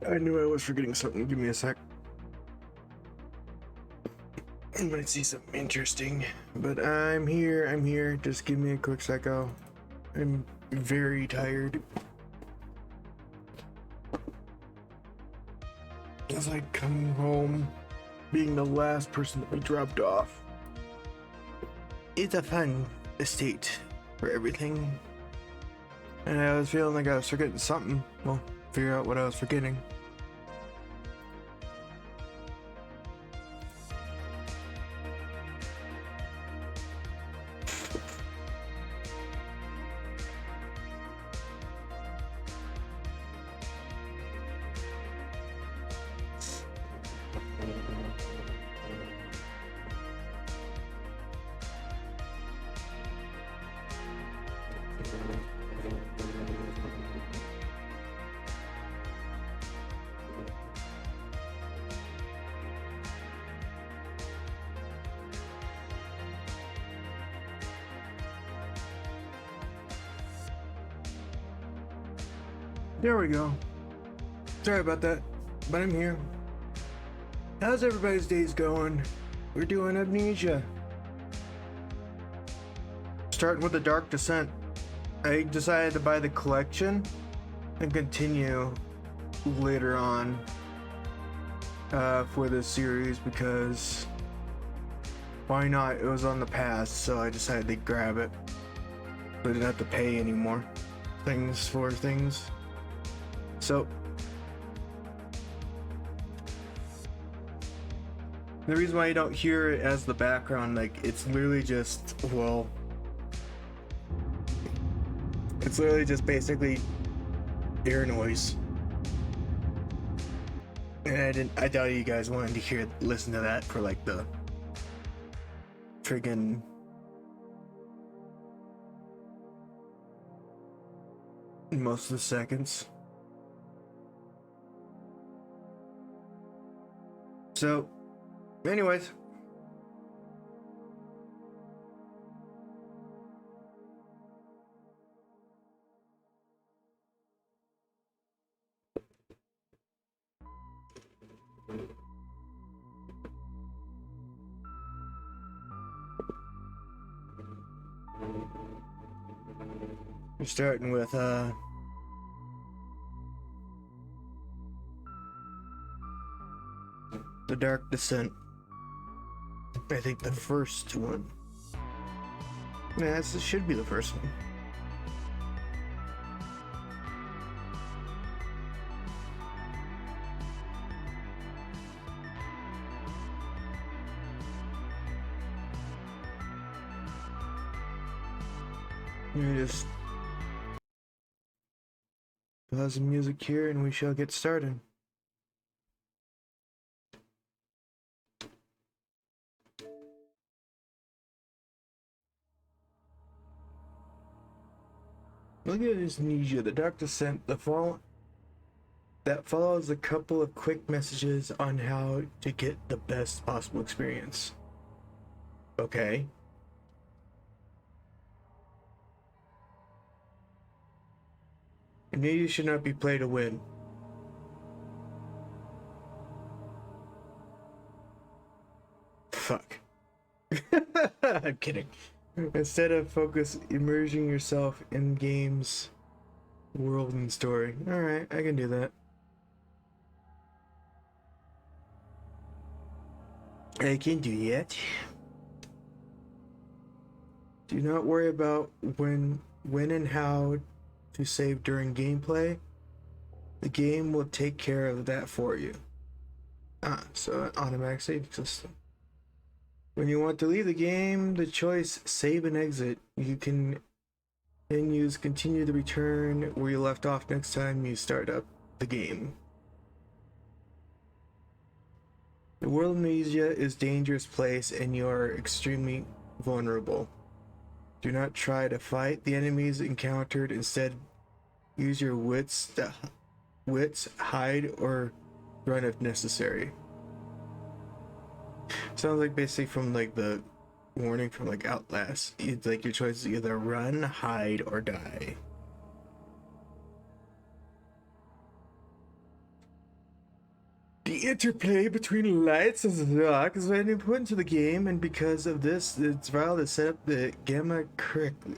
I knew I was forgetting something. Give me a sec. I might see something interesting, but I'm here. I'm here. Just give me a quick secco. I'm very tired. As I come home, being the last person to be dropped off. It's a fun estate for everything. And I was feeling like I was forgetting something. Well, figure out what I was forgetting. There we go. Sorry about that, but I'm here. How's everybody's days going? We're doing Amnesia. Starting with the Dark Descent. I decided to buy the collection and continue later on for this series because why not? It was on the pass, so I decided to grab it. I didn't have to pay anymore things for things. So the reason why you don't hear it as the background, like it's literally just, well, it's literally just basically air noise. And I doubt you guys wanted to listen to that for like the friggin' most of the seconds. So, anyways. We're starting with the Dark Descent. I think the first one. Yeah, this should be the first one. Let me just pause the music here and we shall get started. Look at this Amnesia, the Dark Descent, that follows a couple of quick messages on how to get the best possible experience. Okay. Amnesia should not be played to win. Fuck. I'm kidding. Instead of immersing yourself in game's world and story. Alright, I can do that. I can do that. Do not worry about when and how to save during gameplay. The game will take care of that for you. So an automatic save system. When you want to leave the game, the choice save and exit. You can then use continue to return where you left off next time you start up the game. The world of Amnesia is a dangerous place and you are extremely vulnerable. Do not try to fight the enemies encountered. Instead, use your wits, hide, or run if necessary. Sounds like basically from like the warning from like Outlast. It's like your choice is either run, hide, or die. The interplay between lights and dark is very important to the game, and because of this, it's vital to set up the gamma correctly.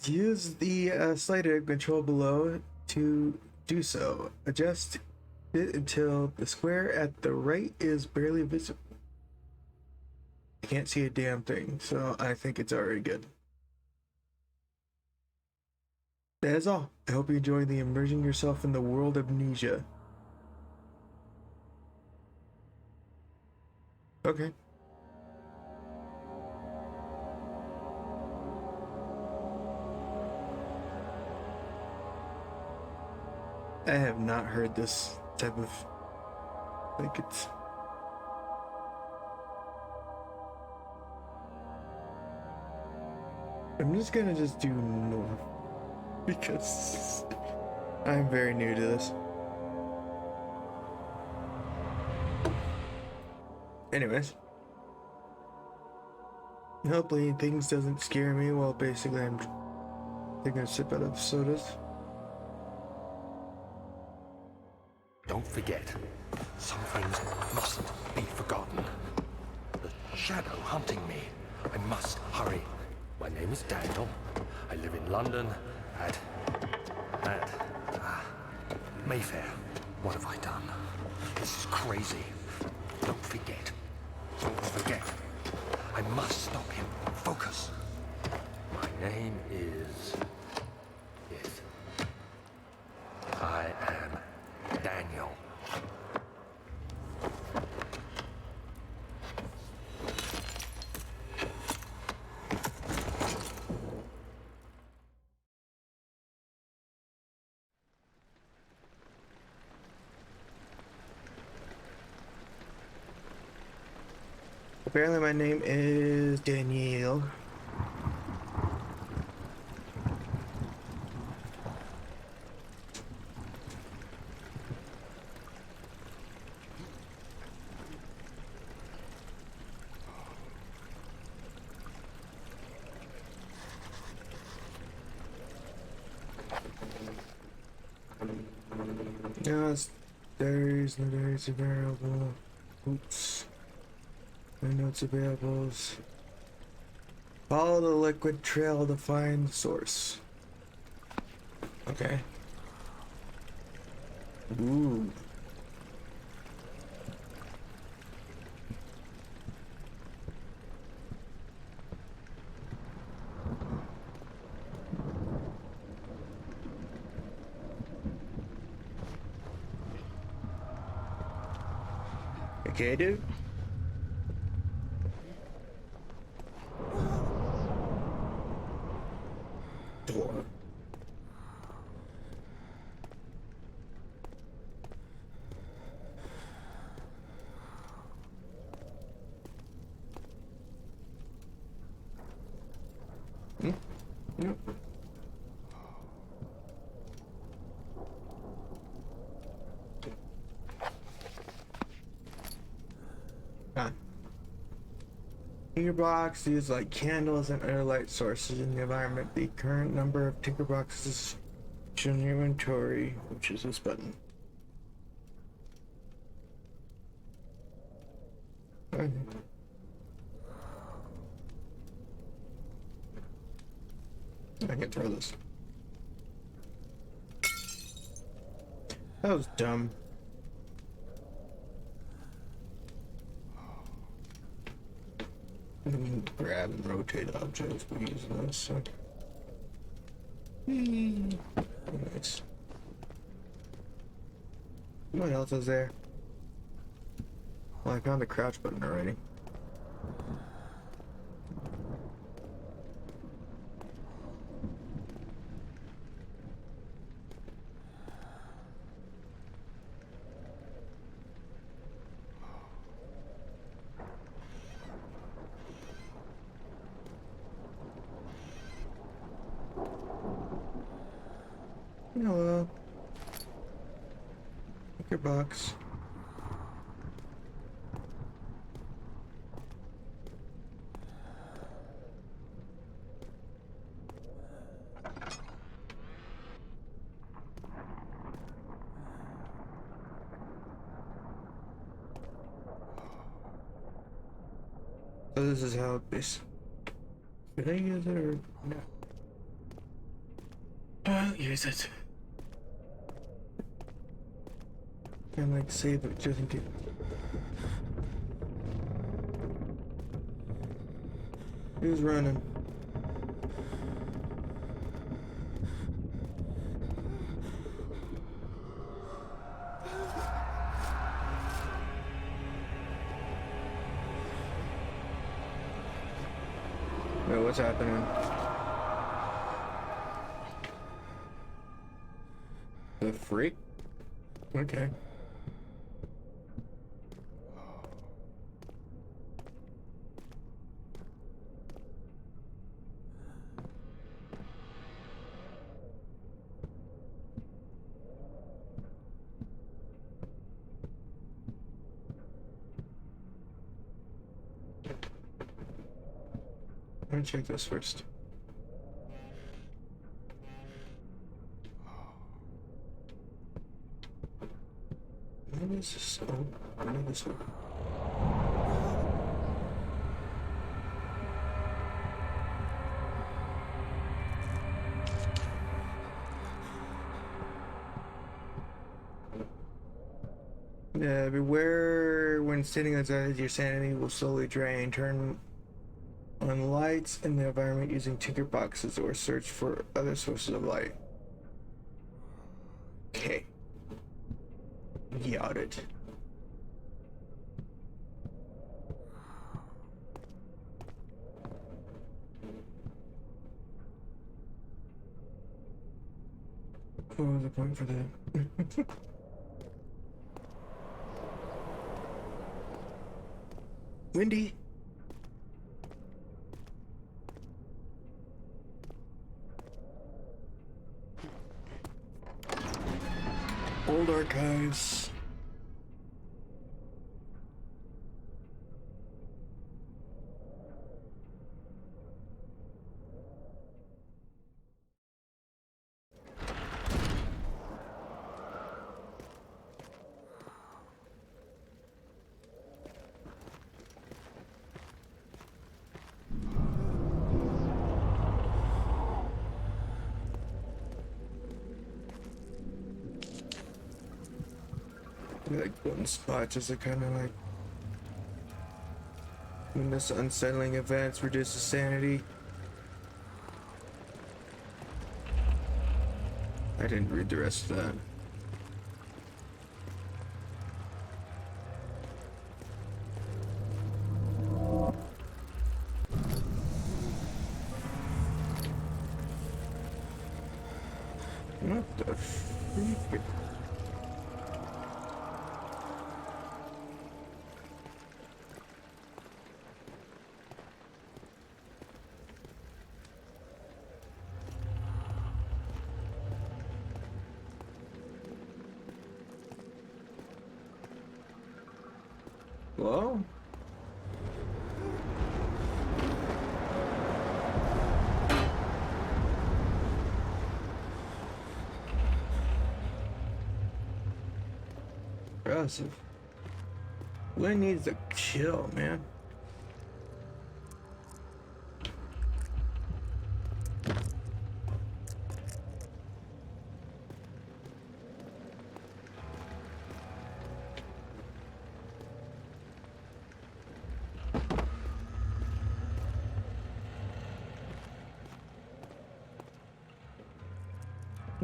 Use the slider control below to do so. Adjust it until the square at the right is barely visible. I can't see a damn thing, so I think it's already good. That is all. I hope you enjoy the immersing yourself in the world of Amnesia. Okay. I have not heard this type of, like, it's... I'm just gonna just do north because I'm very new to this. Anyways, hopefully things doesn't scare me while basically I'm taking a sip out of sodas. Don't forget, some things mustn't be forgotten. The shadow hunting me. I must hurry. My name is Daniel. I live in London at Mayfair. What have I done? This is crazy. Don't forget. Don't forget. I must stop him. Focus. My name is... Yes. I am Daniel. Apparently my name is Daniel. Yes, there's no dairies available. Oops. No notes available. Follow the liquid trail to find source. Okay. Ooh. Okay, dude. Door. Yep. Tinkerbox use like candles and other light sources in the environment. The current number of tinkerboxes is shown in your inventory, which is this button. Okay. I can throw this. That was dumb. Grab and rotate objects by using this. So. Nice. What else is there? Well, I found the crouch button already. Hello. Pick your box. So this is how this. Did I use it or no? I'll use it. And like save it just in case. Who's running? Wait, what's happening? The freak? Okay. Let me check this first. What is this? Oh, I know this one. Yeah, beware when sitting outside, your sanity will slowly drain. Turn on lights in the environment using tinker boxes or search for other sources of light. Okay. Got it. What was the point for that? Windy. Old archives. Like one spot just to kind of like when this unsettling events reduces sanity. I didn't read the rest of that. What the freak? Whoa. Impressive. Lynn needs to chill, man.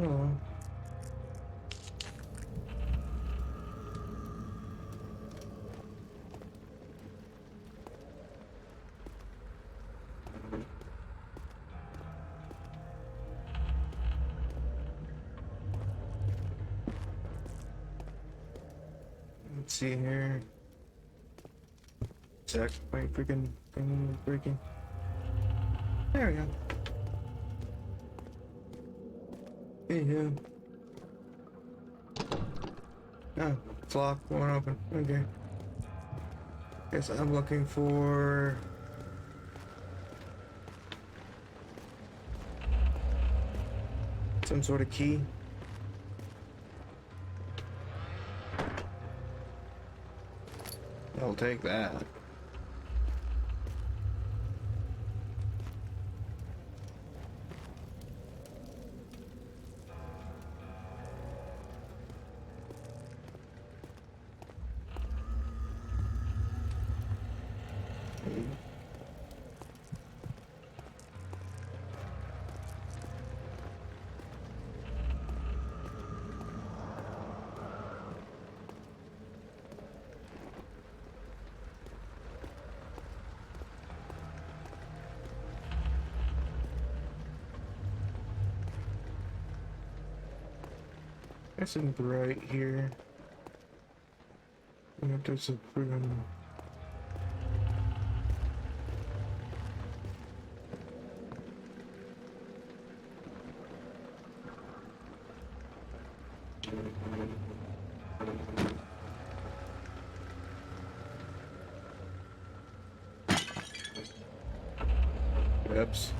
Oh. Let's see here. Check my freaking thing is breaking. There we go. Anywho. Oh, it's locked, won't open. Okay. Guess I'm looking for some sort of key. I'll take that. Nice and bright here. There's a friggin' Oops.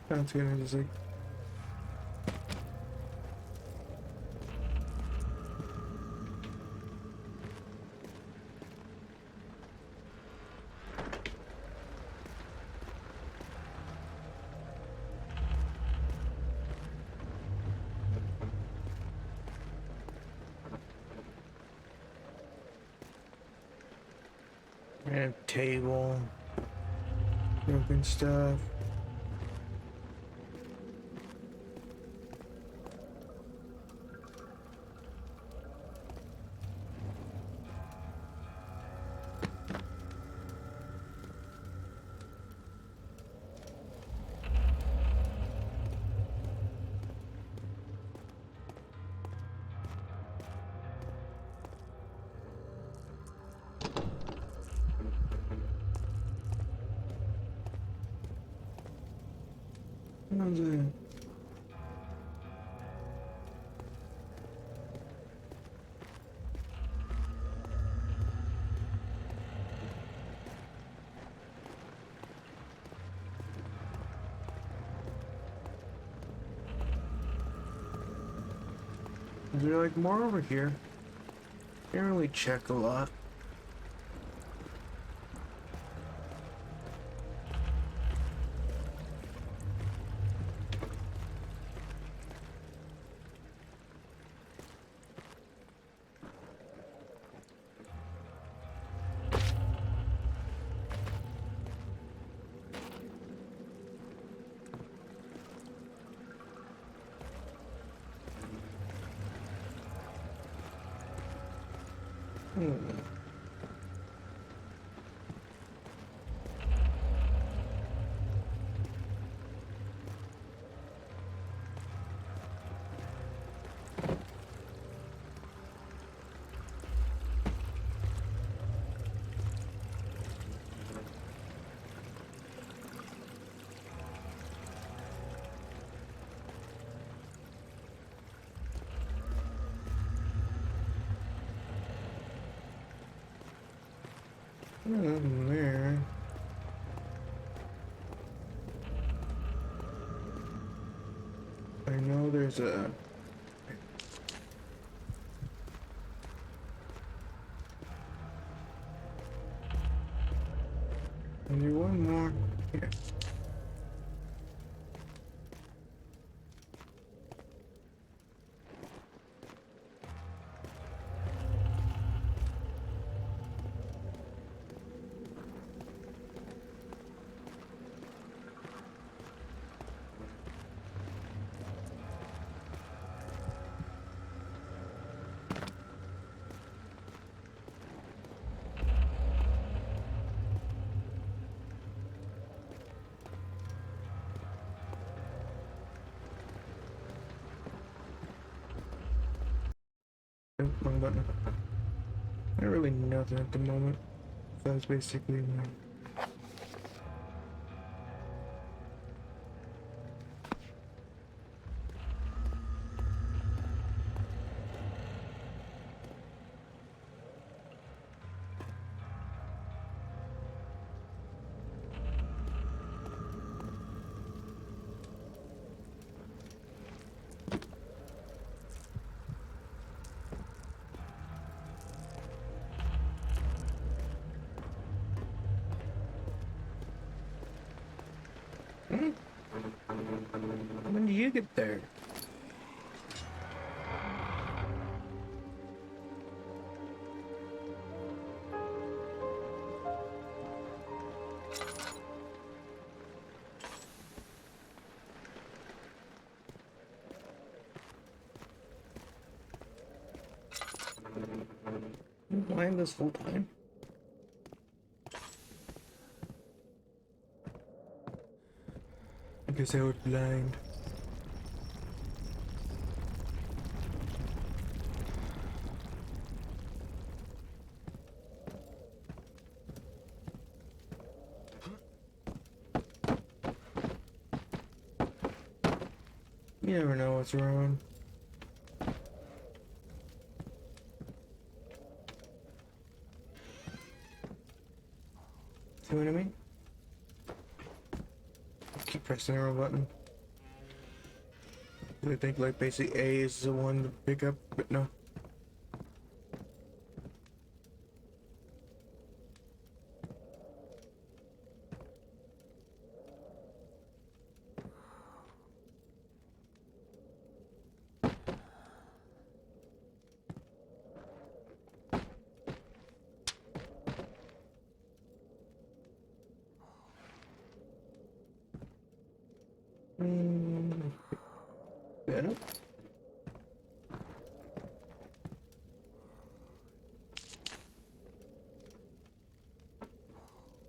That's gonna just like and table, broken stuff. How's it? Is there like more over here? Can't really check a lot. Nothing there. I know there's a... Only one more. Yeah. Wrong button. Not really nothing at the moment. So that's basically my... When do you get there? blind this whole time? I guess I was blind. You never know what's wrong. See what I mean? Keep pressing the wrong button. I think like basically A is the one to pick up, but no. Yeah.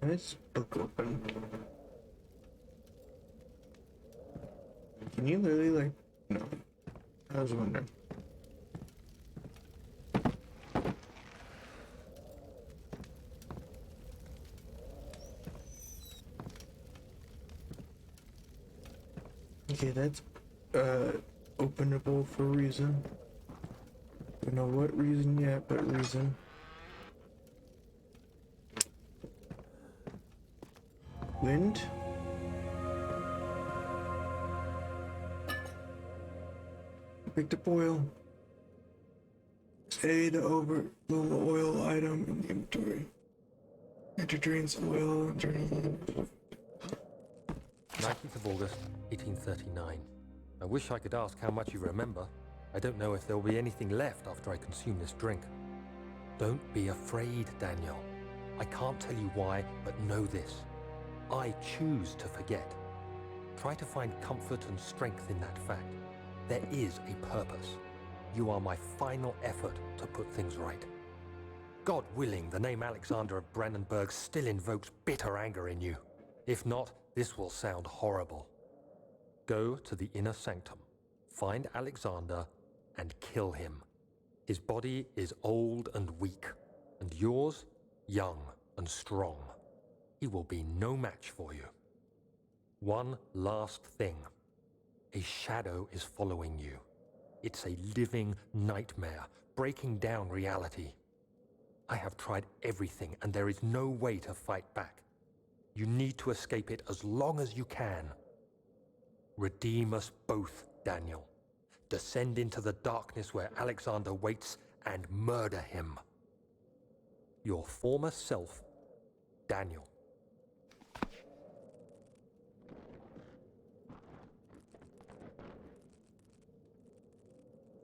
This book open. Can you literally like no? I was wondering. Okay, that's openable for a reason. Don't know what reason yet, but reason. Wind. Picked up oil. A to overload the oil item in the inventory. Enter drains oil. 19th of August, 1839. I wish I could ask how much you remember. I don't know if there will be anything left after I consume this drink. Don't be afraid, Daniel. I can't tell you why, but know this. I choose to forget. Try to find comfort and strength in that fact. There is a purpose. You are my final effort to put things right. God willing, the name Alexander of Brandenburg still invokes bitter anger in you. If not, this will sound horrible. Go to the inner sanctum, find Alexander, and kill him. His body is old and weak, and yours, young and strong. He will be no match for you. One last thing. A shadow is following you. It's a living nightmare, breaking down reality. I have tried everything, and there is no way to fight back. You need to escape it as long as you can. Redeem us both, Daniel. Descend into the darkness where Alexander waits and murder him. Your former self, Daniel.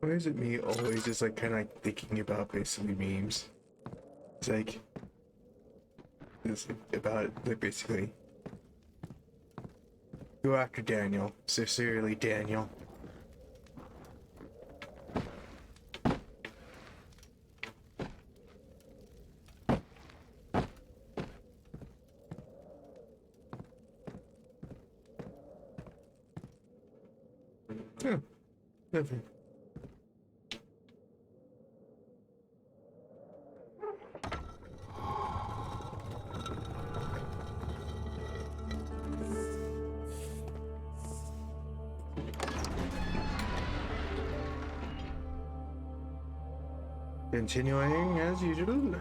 Why is it me always just like kind of like thinking about basically memes? It's like about like basically go after Daniel, sincerely Daniel. Oh, nothing. Continuing as usual.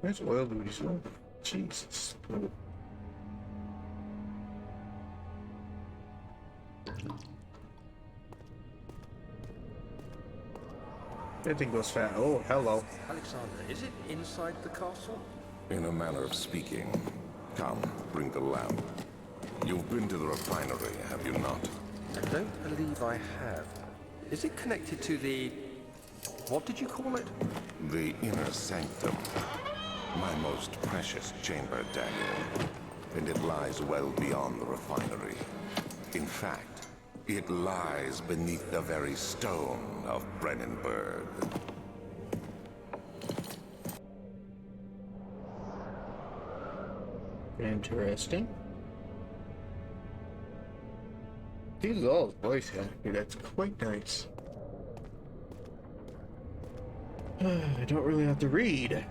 Nice oil booties. Oh, Jesus. That thing goes fast. Oh, hello. Alexander, is it inside the castle? In a manner of speaking. Come, bring the lamp. You've been to the refinery, have you not? I don't believe I have. Is it connected to the... what did you call it? The inner sanctum. My most precious chamber, Daniel. And it lies well beyond the refinery. In fact, it lies beneath the very stone of Brennenburg. Interesting. These are all voice acting. That's quite nice. I don't really have to read.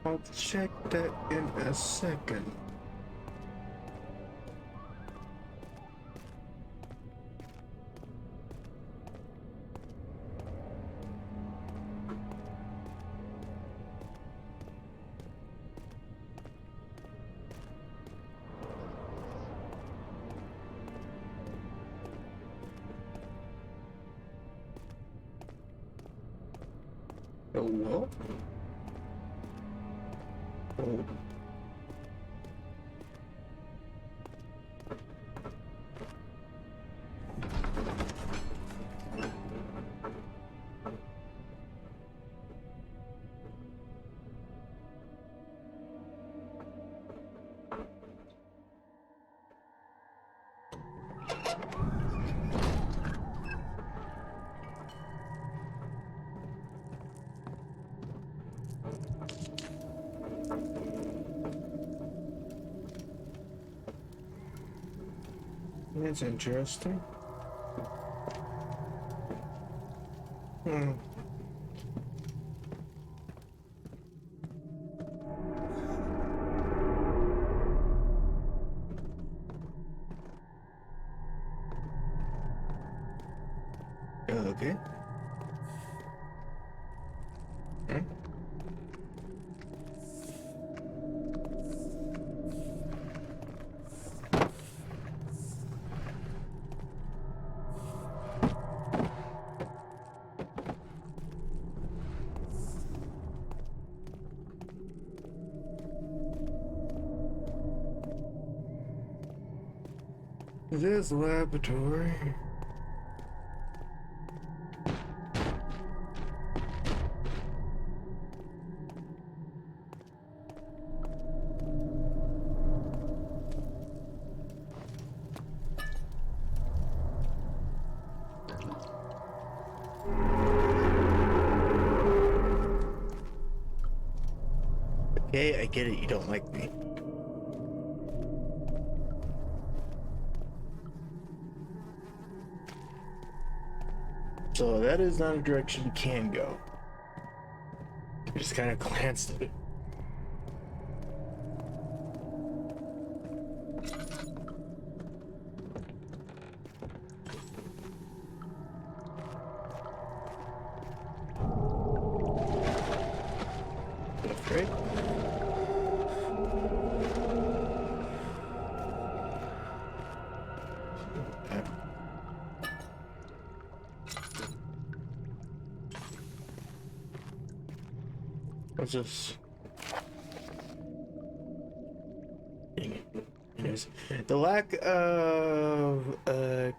I'll check that in a second. Oh, well. Oh. That's interesting. Hmm. Okay. Hmm. This laboratory. Okay, I get it. You don't like me. So that is not a direction you can go. I just kind of glanced at it. Afraid? What's this? Dang it. Anyways, the lack of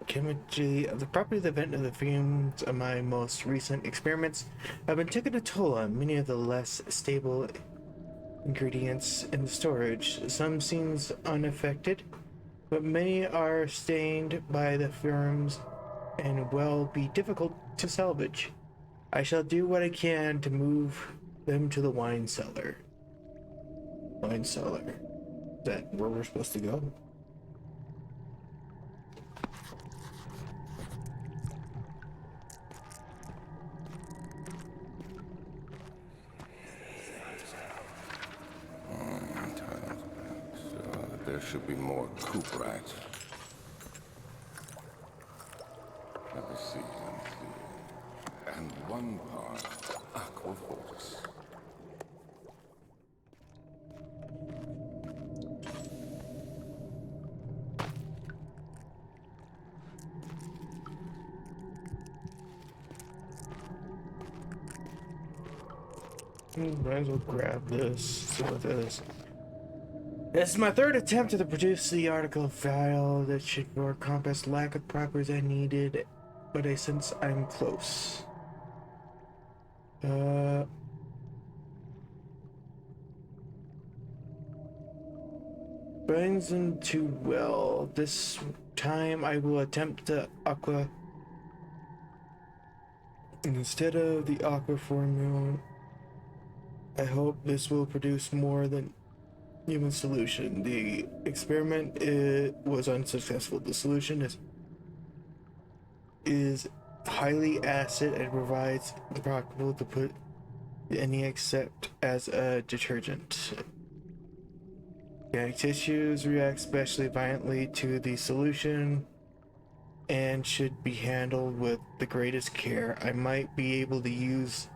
chemistry of the property of the vent of the fumes of my most recent experiments have been taking a toll on many of the less stable ingredients in the storage. Some seems unaffected, but many are stained by the fumes and will be difficult to salvage. I shall do what I can to move them to the wine cellar. Wine cellar. Is that where we're supposed to go? There should be more coop rats. Let me see. And one part aquafortis. Might as well grab this. See what that is. This is my third attempt to produce the article file that should for compass lack of properties I needed, but I sense I'm close. Binds them too well. This time I will attempt the aqua instead of the aqua formula. I hope this will produce more than human solution. The experiment was unsuccessful. The solution is highly acid and provides impractical to put any except as a detergent. Organic tissues react especially violently to the solution and should be handled with the greatest care. I might be able to use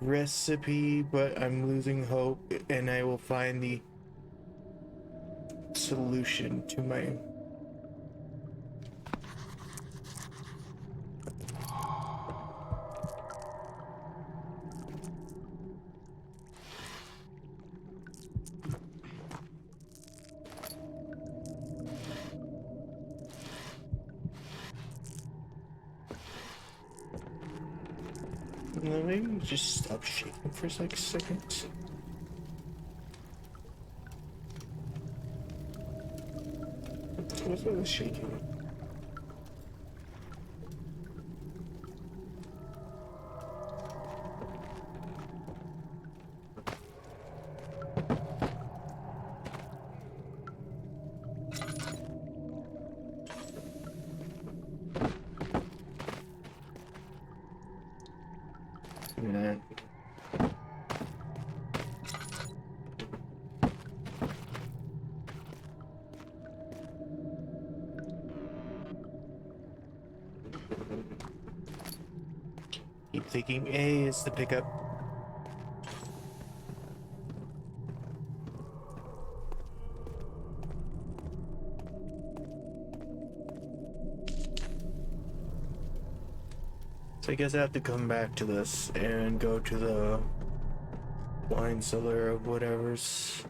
recipe, but I'm losing hope, and I will find the solution to my maybe just stop shaking for like seconds. What's all this shaking? Yeah. Keep thinking A is the pickup. So I guess I have to come back to this and go to the wine cellar of whatever's.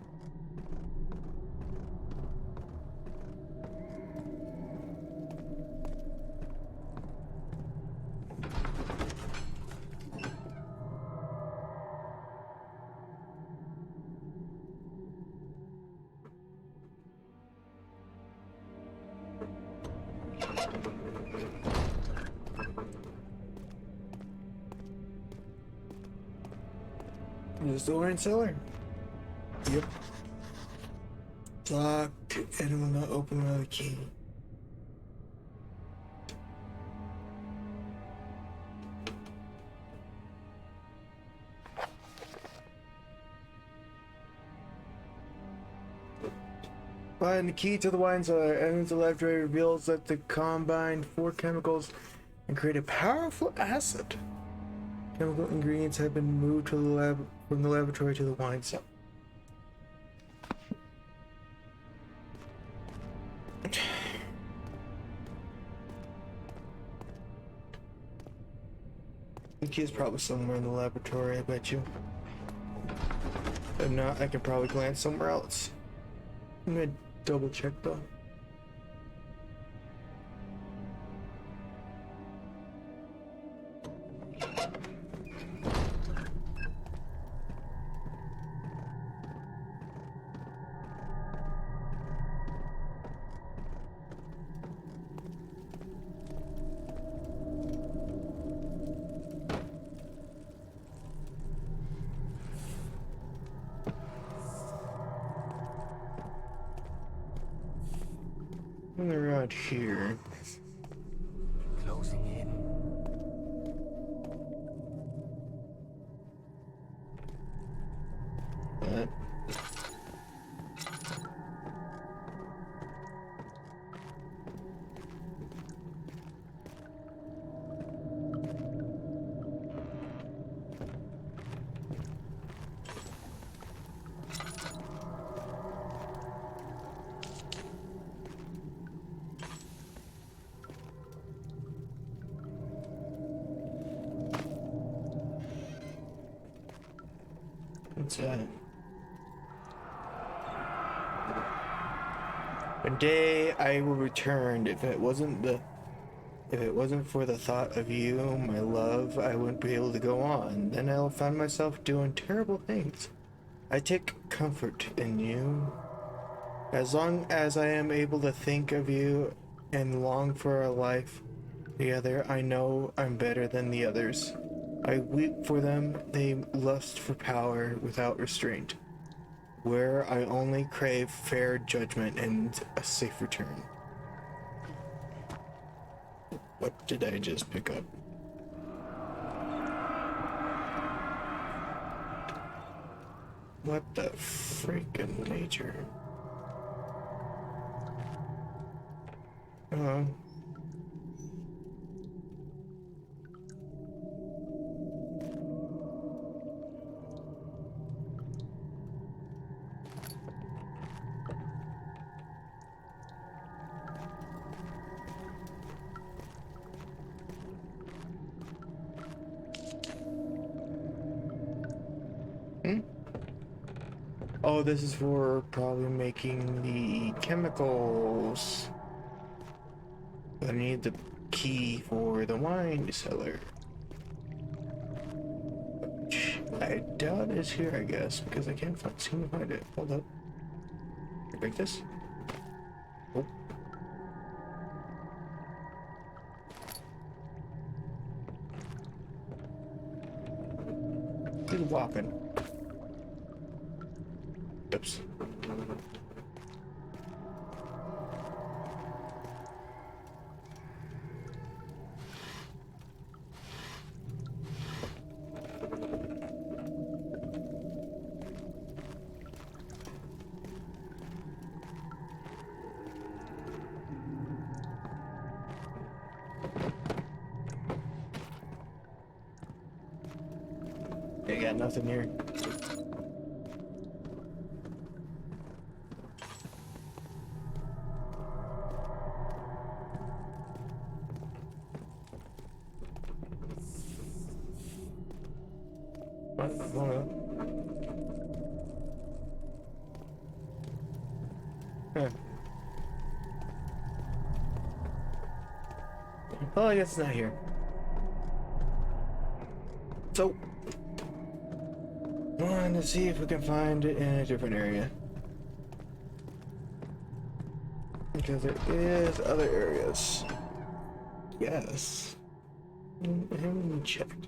Is this the wine cellar? Yep. It's locked and it will not open without a key. Find the key to the wine cellar. Entering the laboratory reveals that the combined 4 chemicals and create a powerful acid. Chemical ingredients have been moved to the lab from the laboratory to the wine cellar. The key is probably somewhere in the laboratory, I bet you. If not, I can probably glance somewhere else. I'm gonna double check though. They're out here. Closing in. What? What's that? One day I will return. If it wasn't for the thought of you, my love, I wouldn't be able to go on. Then I'll find myself doing terrible things. I take comfort in you. As long as I am able to think of you and long for a life together, I know I'm better than the others. I weep for them, they lust for power without restraint, where I only crave fair judgment and a safe return. What did I just pick up? What the freaking nature? Oh. Oh, this is for probably making the chemicals. I need the key for the wine cellar. Which I doubt is here, I guess, because I can't seem to find it. Hold up. Can I break this? Oh. He's walking. Oops. I got nothing here. Huh. Oh, I guess it's not here. So, I wanted to see if we can find it in a different area. Because there is other areas. Yes. I haven't even checked.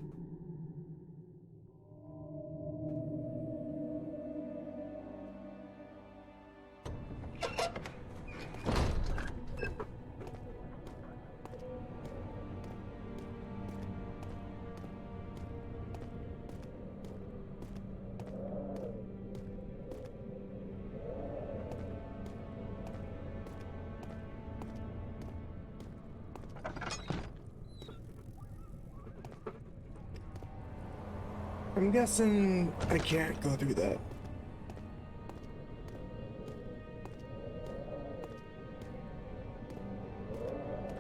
I'm guessing I can't go through that.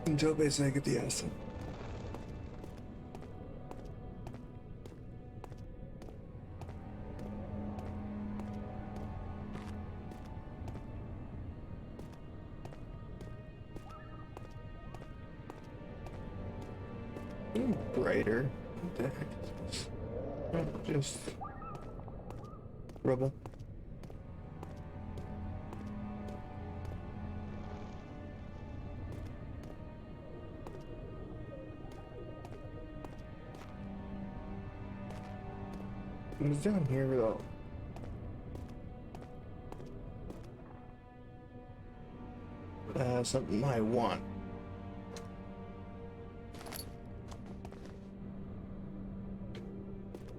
Until basically I get the acid. Brighter. What the heck is this? Oh, just rubble. It's down here though. Something I want.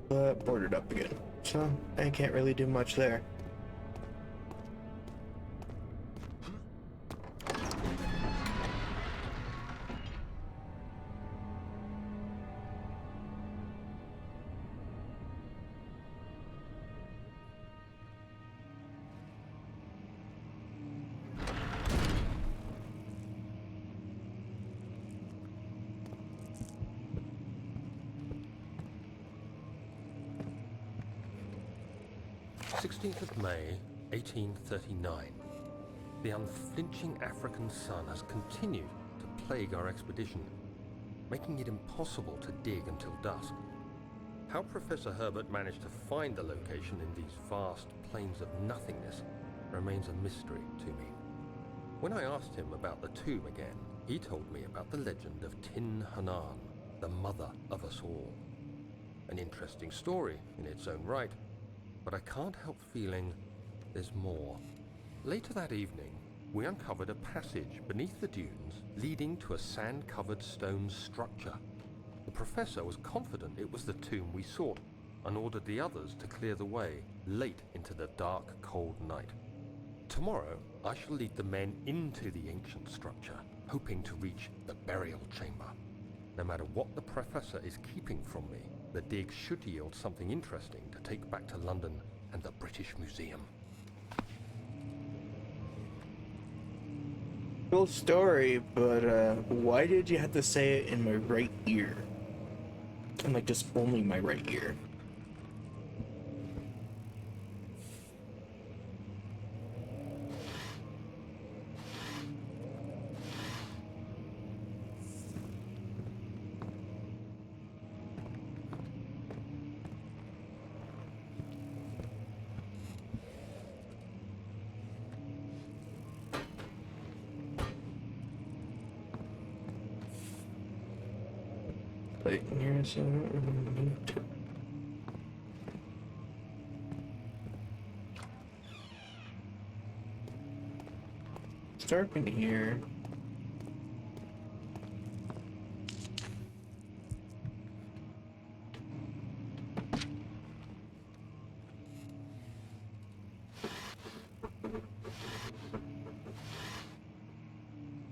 But boarded up again. So I can't really do much there. 16th of May, 1839. The unflinching African sun has continued to plague our expedition, making it impossible to dig until dusk. How Professor Herbert managed to find the location in these vast plains of nothingness remains a mystery to me. When I asked him about the tomb again, he told me about the legend of Tin Hanan, the mother of us all. An interesting story in its own right, but I can't help feeling there's more. Later that evening, we uncovered a passage beneath the dunes leading to a sand-covered stone structure. The professor was confident it was the tomb we sought and ordered the others to clear the way late into the dark, cold night. Tomorrow, I shall lead the men into the ancient structure, hoping to reach the burial chamber. No matter what the professor is keeping from me, the dig should yield something interesting to take back to London and the British Museum. Cool story, but why did you have to say it in my right ear? And like just only my right ear. Like here, so it's dark in here.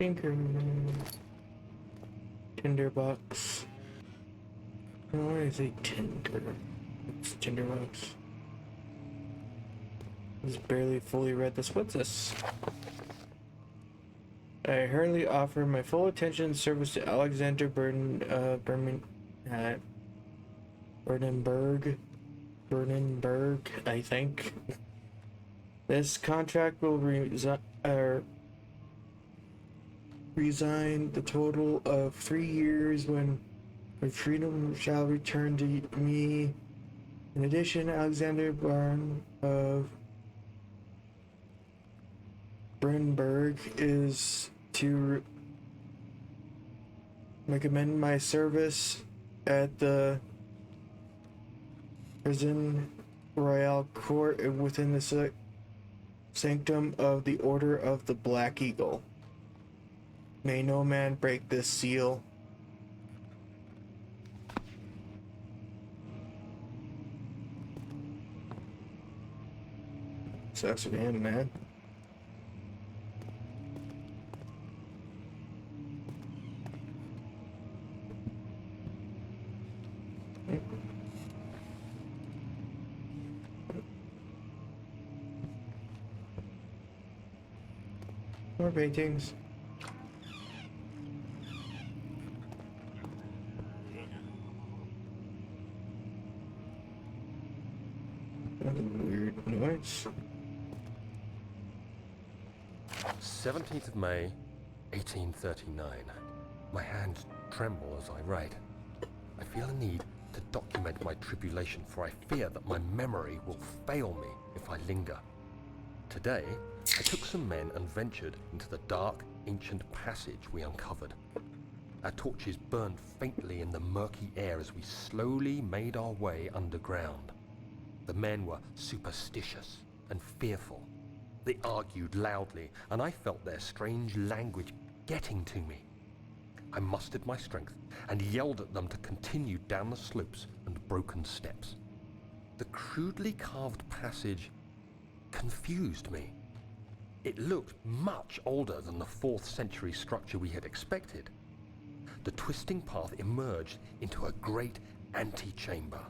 Tinker. Tinderbox. Why is it tinder? It's tinderbox. Just barely fully read this. What's this? I hurriedly offer my full attention and service to Alexander Burnenberg, I think. This contract will resign the total of 3 years when my freedom shall return to me. In addition, Alexander Barn of Brunberg is to recommend my service at the prison royal court within the sanctum of the Order of the Black Eagle. May no man break this seal. Sucks for him, man. More paintings. That's a weird noise. 17th of May, 1839. My hands tremble as I write. I feel a need to document my tribulation, for I fear that my memory will fail me if I linger. Today, I took some men and ventured into the dark, ancient passage we uncovered. Our torches burned faintly in the murky air as we slowly made our way underground. The men were superstitious and fearful. They argued loudly, and I felt their strange language getting to me. I mustered my strength and yelled at them to continue down the slopes and broken steps. The crudely carved passage confused me. It looked much older than the 4th century structure we had expected. The twisting path emerged into a great antechamber.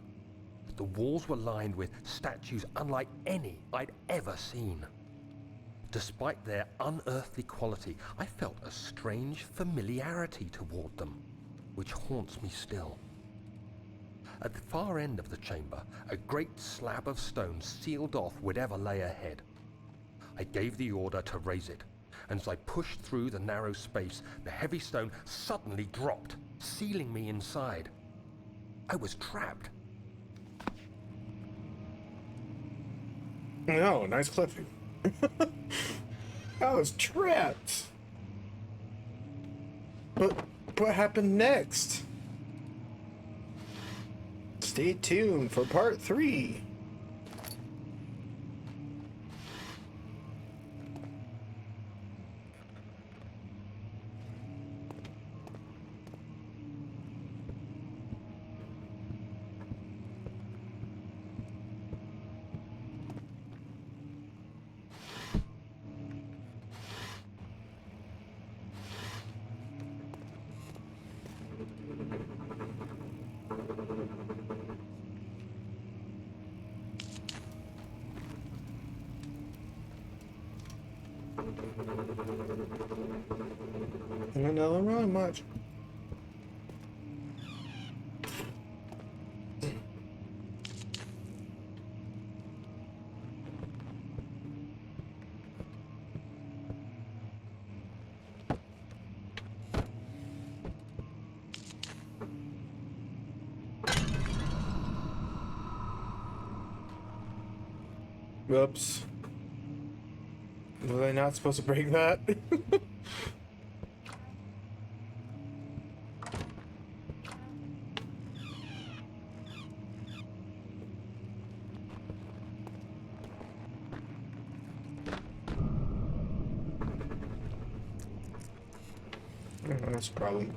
The walls were lined with statues unlike any I'd ever seen. Despite their unearthly quality, I felt a strange familiarity toward them, which haunts me still. At the far end of the chamber, a great slab of stone sealed off whatever lay ahead. I gave the order to raise it, and as I pushed through the narrow space, the heavy stone suddenly dropped, sealing me inside. I was trapped. No, nice clipping. I was trapped. But what happened next? Stay tuned for part 3. Another run, much. Whoops. Was I not supposed to break that? That's a problem.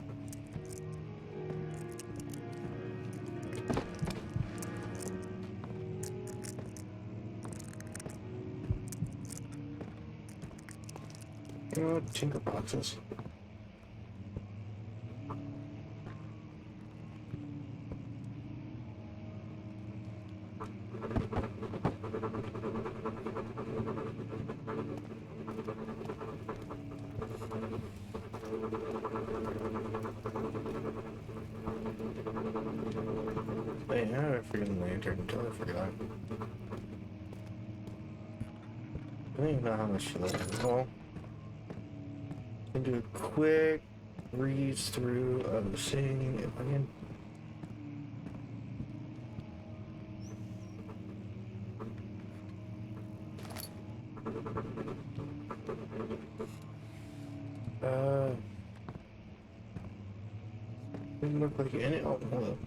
Oh, tinker boxes. They had a freaking lantern until I forgot. I don't even know how much to let it roll. Can do a quick read through of the scene if I can. Didn't look like any. Oh, hold up.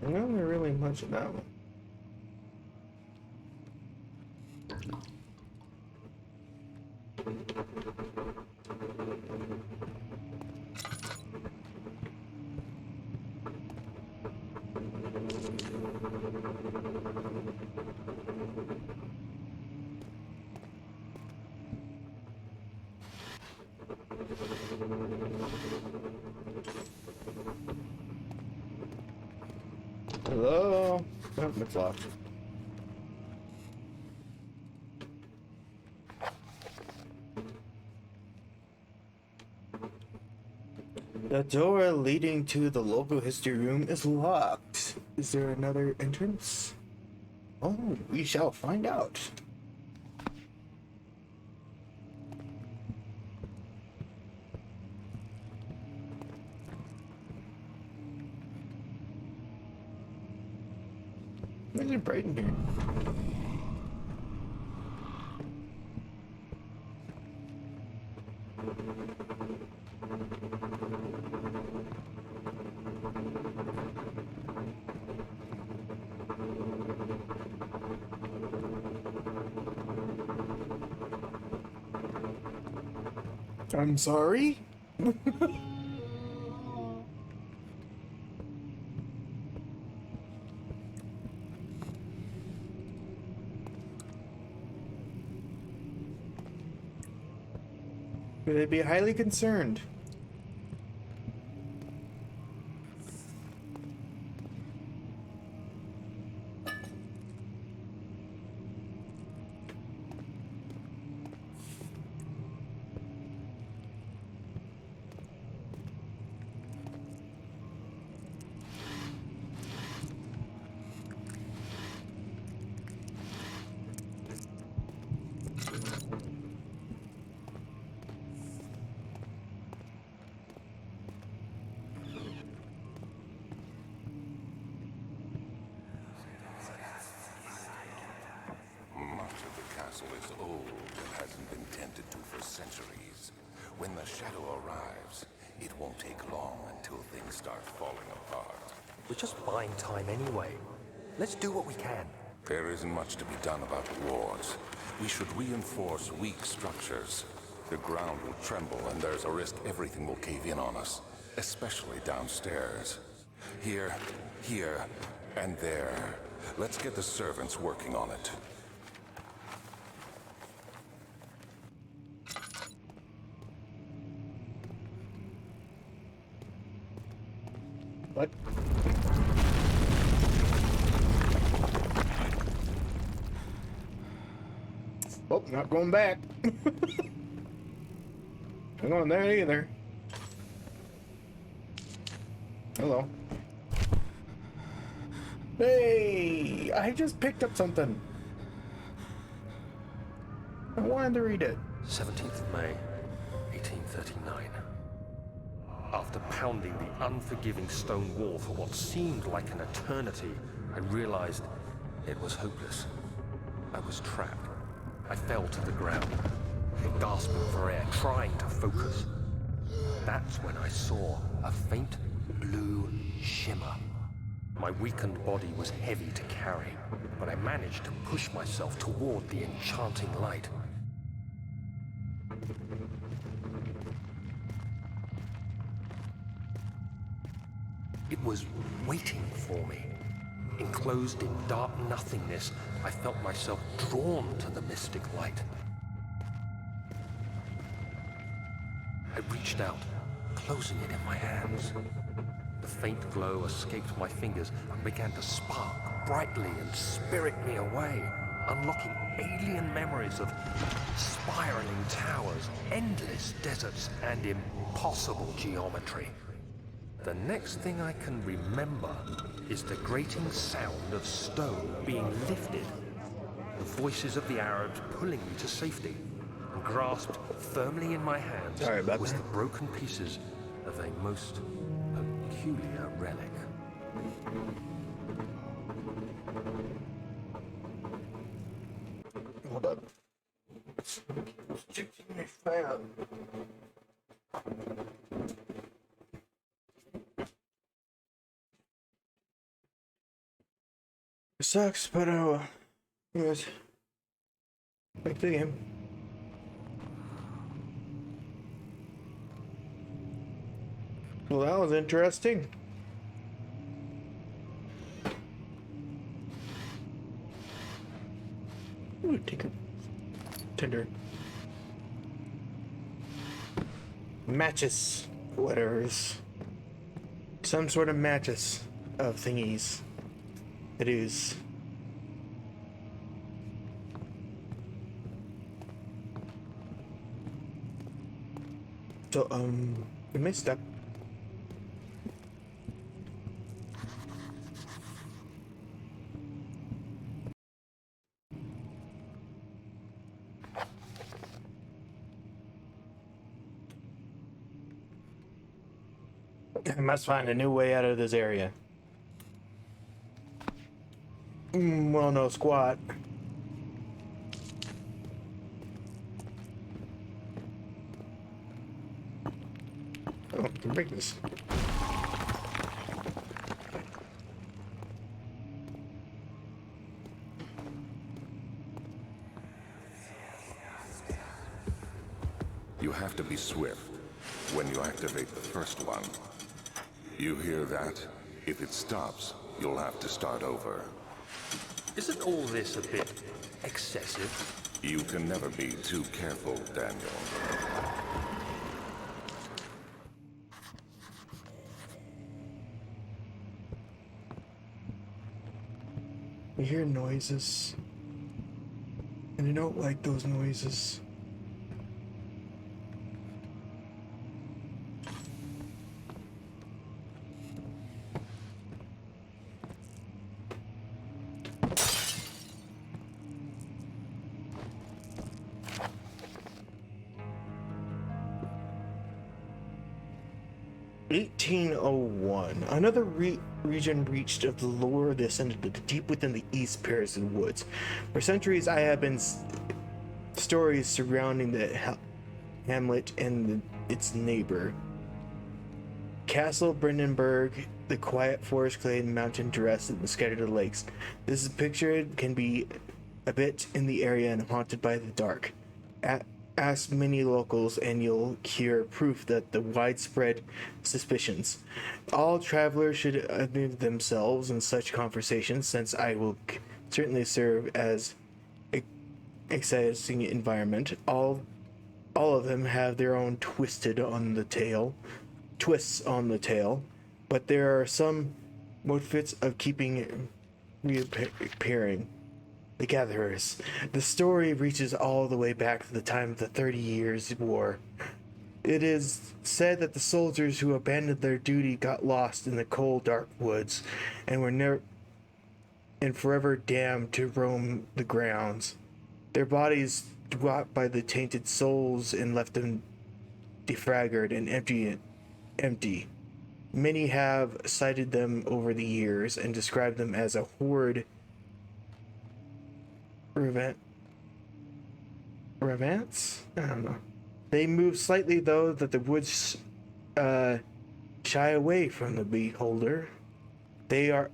Not really much of that one. Hello? Oh, it's locked. The door leading to the local history room is locked. Is there another entrance? Oh, we shall find out. Why is it bright in here? I'm sorry? Would I be highly concerned? castle is old and hasn't been tended to for centuries. When the shadow arrives, it won't take long until things start falling apart. We're just buying time anyway. Let's do what we can. There isn't much to be done about wards. We should reinforce weak structures. The ground will tremble and there's a risk everything will cave in on us, especially downstairs. Here, and there. Let's get the servants working on it. What? Oh, not going back. Not going there either. Hello. Hey, I just picked up something. I wanted to read it. 17th of May, 1839. After pounding the unforgiving stone wall for what seemed like an eternity, I realized it was hopeless. I was trapped. I fell to the ground, gasping for air, trying to focus. That's when I saw a faint blue shimmer. My weakened body was heavy to carry, but I managed to push myself toward the enchanting light. It was waiting for me. Enclosed in dark nothingness, I felt myself drawn to the mystic light. I reached out, closing it in my hands. The faint glow escaped my fingers and began to spark brightly and spirit me away, unlocking alien memories of spiraling towers, endless deserts, and impossible geometry. The next thing I can remember is the grating sound of stone being lifted, the voices of the Arabs pulling me to safety, and grasped firmly in my hands was the broken pieces of a most peculiar relic. Hold up. My fan. It sucks, but anyways, back to the game. Well, that was interesting. Ooh, take a tender. Matches. Letters. Some sort of matches of thingies. It is. So, we missed up. I must find a new way out of this area. Well, no squat. Oh, I can break this. You have to be swift when you activate the first one. You hear that? If it stops, you'll have to start over. Isn't all this a bit excessive? You can never be too careful, Daniel. I hear noises, and I don't like those noises. (1801). Another region reached of the lore descended deep within the East Paris woods. For centuries, I have been stories surrounding the hamlet and its neighbor. Castle Brandenburg, the quiet forest-clad mountain dressed in the scattered lakes. This is pictured can be a bit in the area and haunted by the dark. Ask many locals and you'll hear proof that the widespread suspicions. All travelers should unmute themselves in such conversations, since I will certainly serve as an exciting environment. All of them have their own twists on the tail, but there are some motifs of keeping reappearing. The Gatherers. The story reaches all the way back to the time of the 30 Years' War. It is said that the soldiers who abandoned their duty got lost in the cold, dark woods and were forever damned to roam the grounds. Their bodies dropped by the tainted souls and left them defragmented and empty. Many have cited them over the years and described them as a horrid Revants? I don't know. They move slightly, though, that the woods shy away from the beholder. They are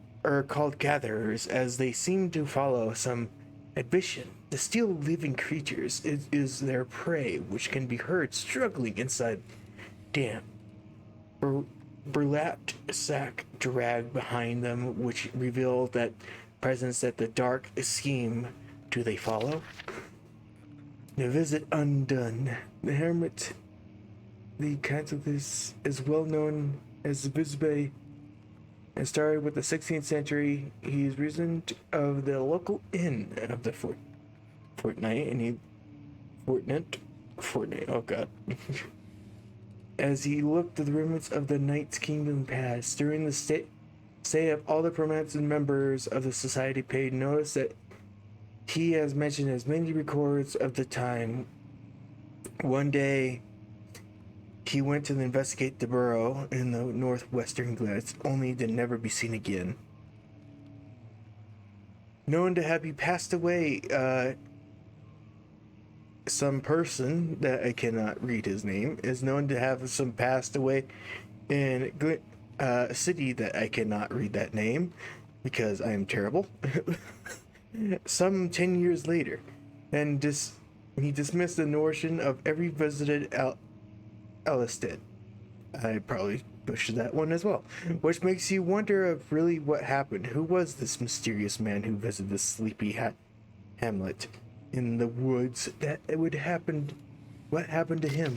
called gatherers, as they seem to follow some ambition. To steal living creatures is their prey, which can be heard struggling inside damp, burlapped sack dragged behind them, which reveal that presence that the dark scheme. Do they follow? The visit undone. The hermit, the Canticus, is well known as the Bisbee, and started with the 16th century. He is resident of the local inn of the fortnight. Oh god. As he looked at the remnants of the Knight's Kingdom past, during the stay of all the prominent members of the society paid notice that he has mentioned as many records of the time. One day, he went to investigate the burrow in the northwestern glades, only to never be seen again. Known to have passed away, some person that I cannot read his name is known to have some passed away in a city that I cannot read that name because I am terrible. Some 10 years later, and he dismissed the notion of every visited Elistid. I probably butchered that one as well, which makes you wonder of really what happened. Who was this mysterious man who visited this sleepy hamlet in the woods? What happened to him?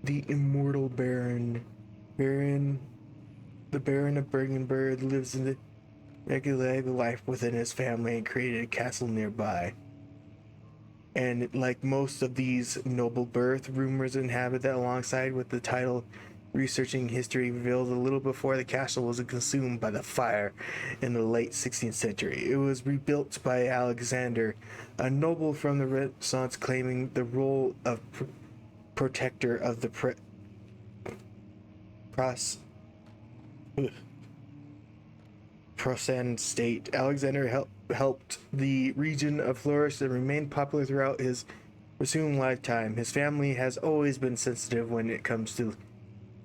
The immortal Baron, the Baron of Bergenberg, lives in the regulated life within his family and created a castle nearby. And like most of these noble birth, rumors inhabit that alongside with the title researching history revealed a little before the castle was consumed by the fire in the late 16th century. It was rebuilt by Alexander, a noble from the Renaissance claiming the role of protector of the Prussian state. Alexander helped the region flourish and remained popular throughout his presumed lifetime. His family has always been sensitive when it comes to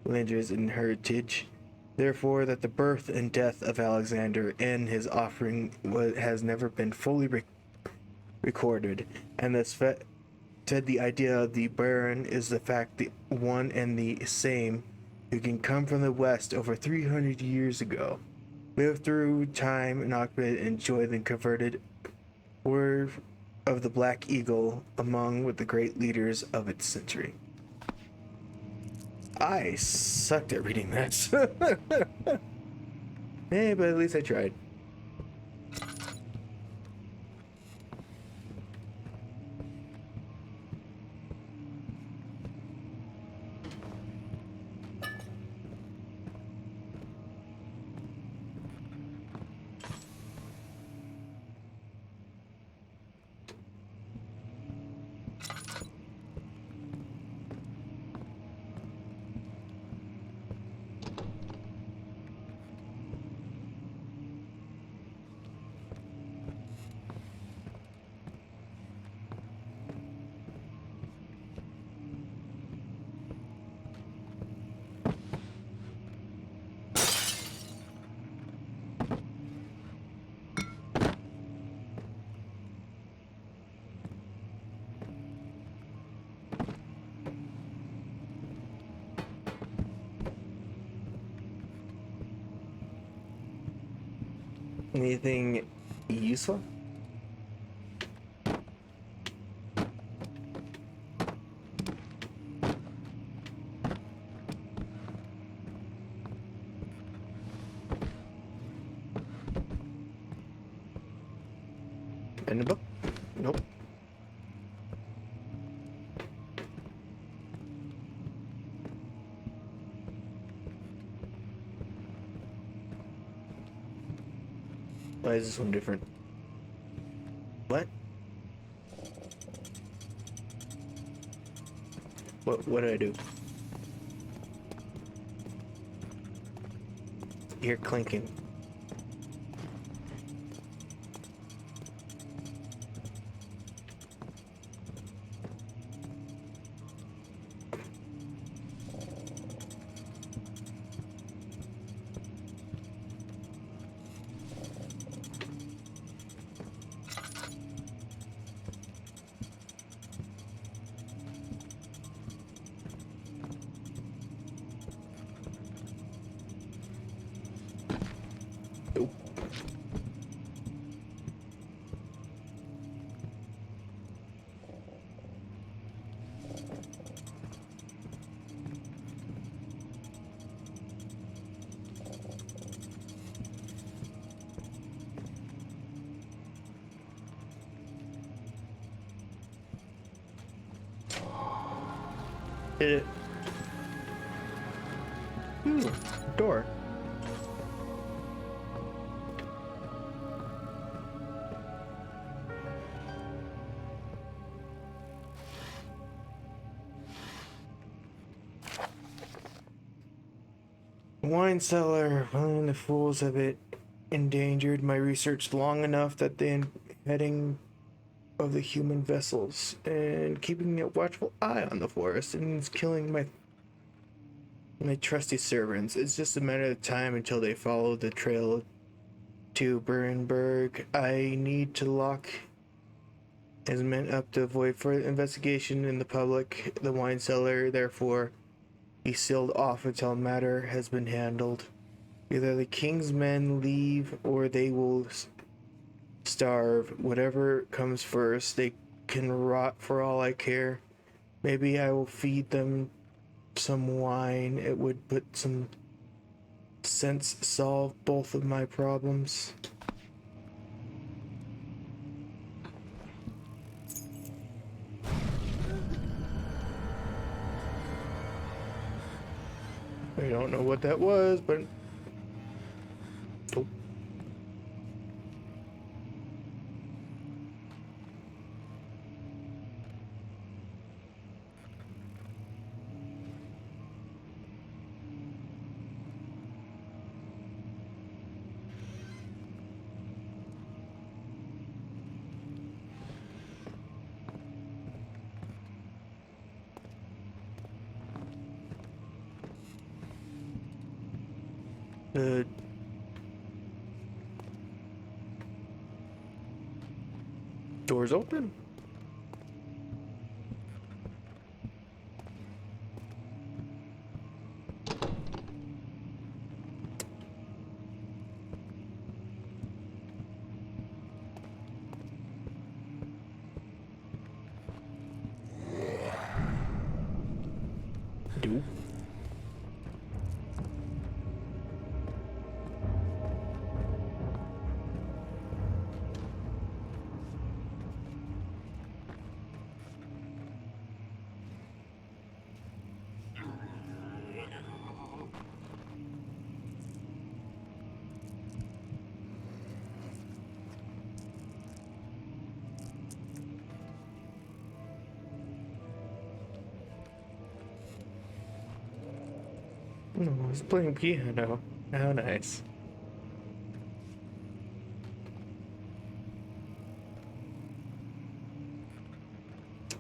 lineage and heritage. Therefore, that the birth and death of Alexander and his offspring has never been fully recorded, and thus fed the idea of the Baron is the fact the one and the same who can come from the west over 300 years ago, lived through time and occupied and enjoyed and converted word of the Black Eagle among with the great leaders of its century. I sucked at reading that. Hey, but at least I tried. Anything useful? In the book? Nope. Why is this one different? What? What did I do? Ear clinking. Nope. Did it? Ooh, door. Wine cellar. Well, the fools have it endangered my research long enough that the heading of the human vessels and keeping a watchful eye on the forest and it's killing my trusty servants. It's just a matter of time until they follow the trail to Bernberg. I need to lock as men up to avoid further investigation in the public. The wine cellar, therefore, be sealed off until matter has been handled. Either the king's men leave or they will starve. Whatever comes first, they can rot for all I care. Maybe I will feed them some wine. It would put some sense, solve both of my problems. I don't know what that was, but oh. The door's open. Do. No, I was playing piano. How nice.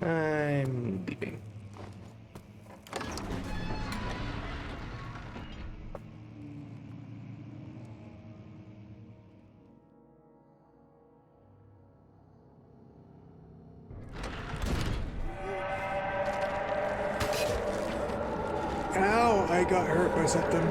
I'm leaving. Ow! I got hurt by something.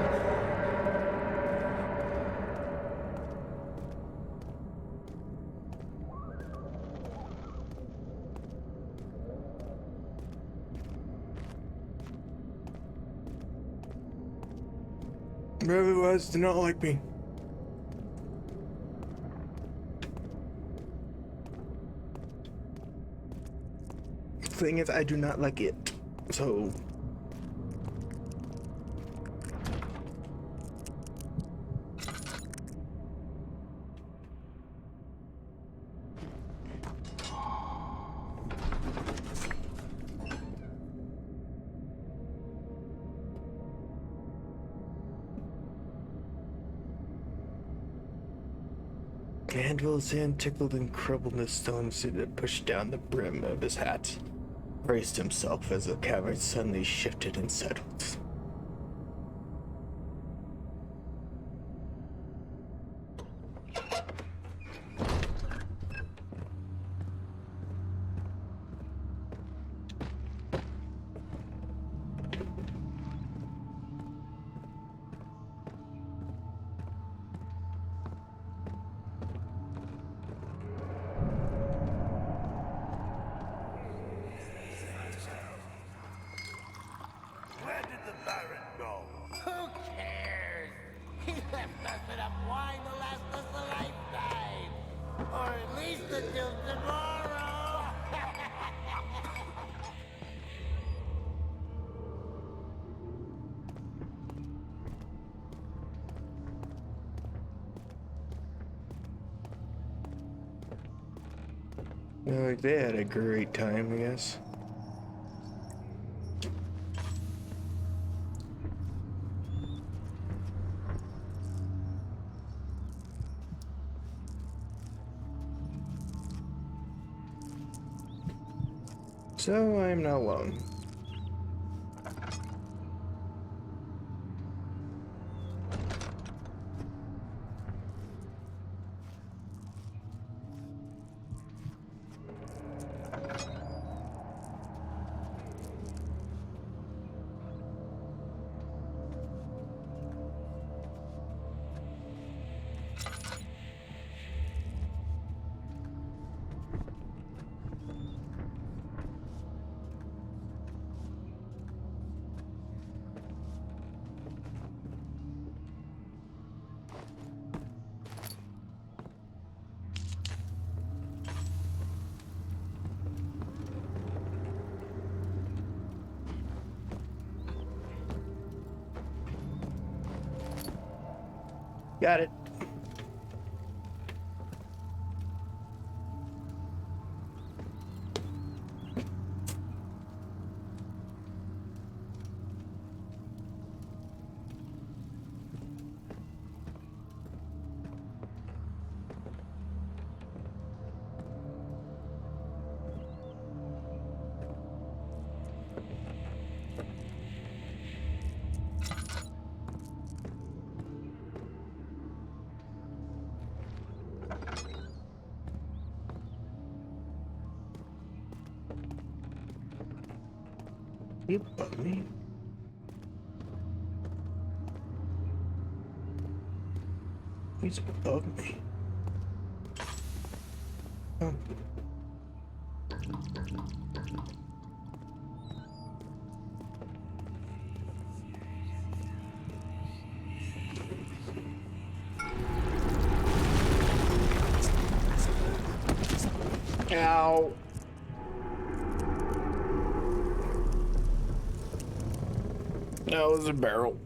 Whoever it was did not like me. The thing is, I do not like it. So... The handful of sand tickled and crumbled the stones that pushed down the brim of his hat. Braced himself as the cavern suddenly shifted and settled. Where did the Baron go? Who cares? He left us enough wine to last us a lifetime. Or at least until tomorrow. Like they had a great time, I guess. So I am not alone. Got it. You bug me. He's above me. Oh. Ow. That was a barrel.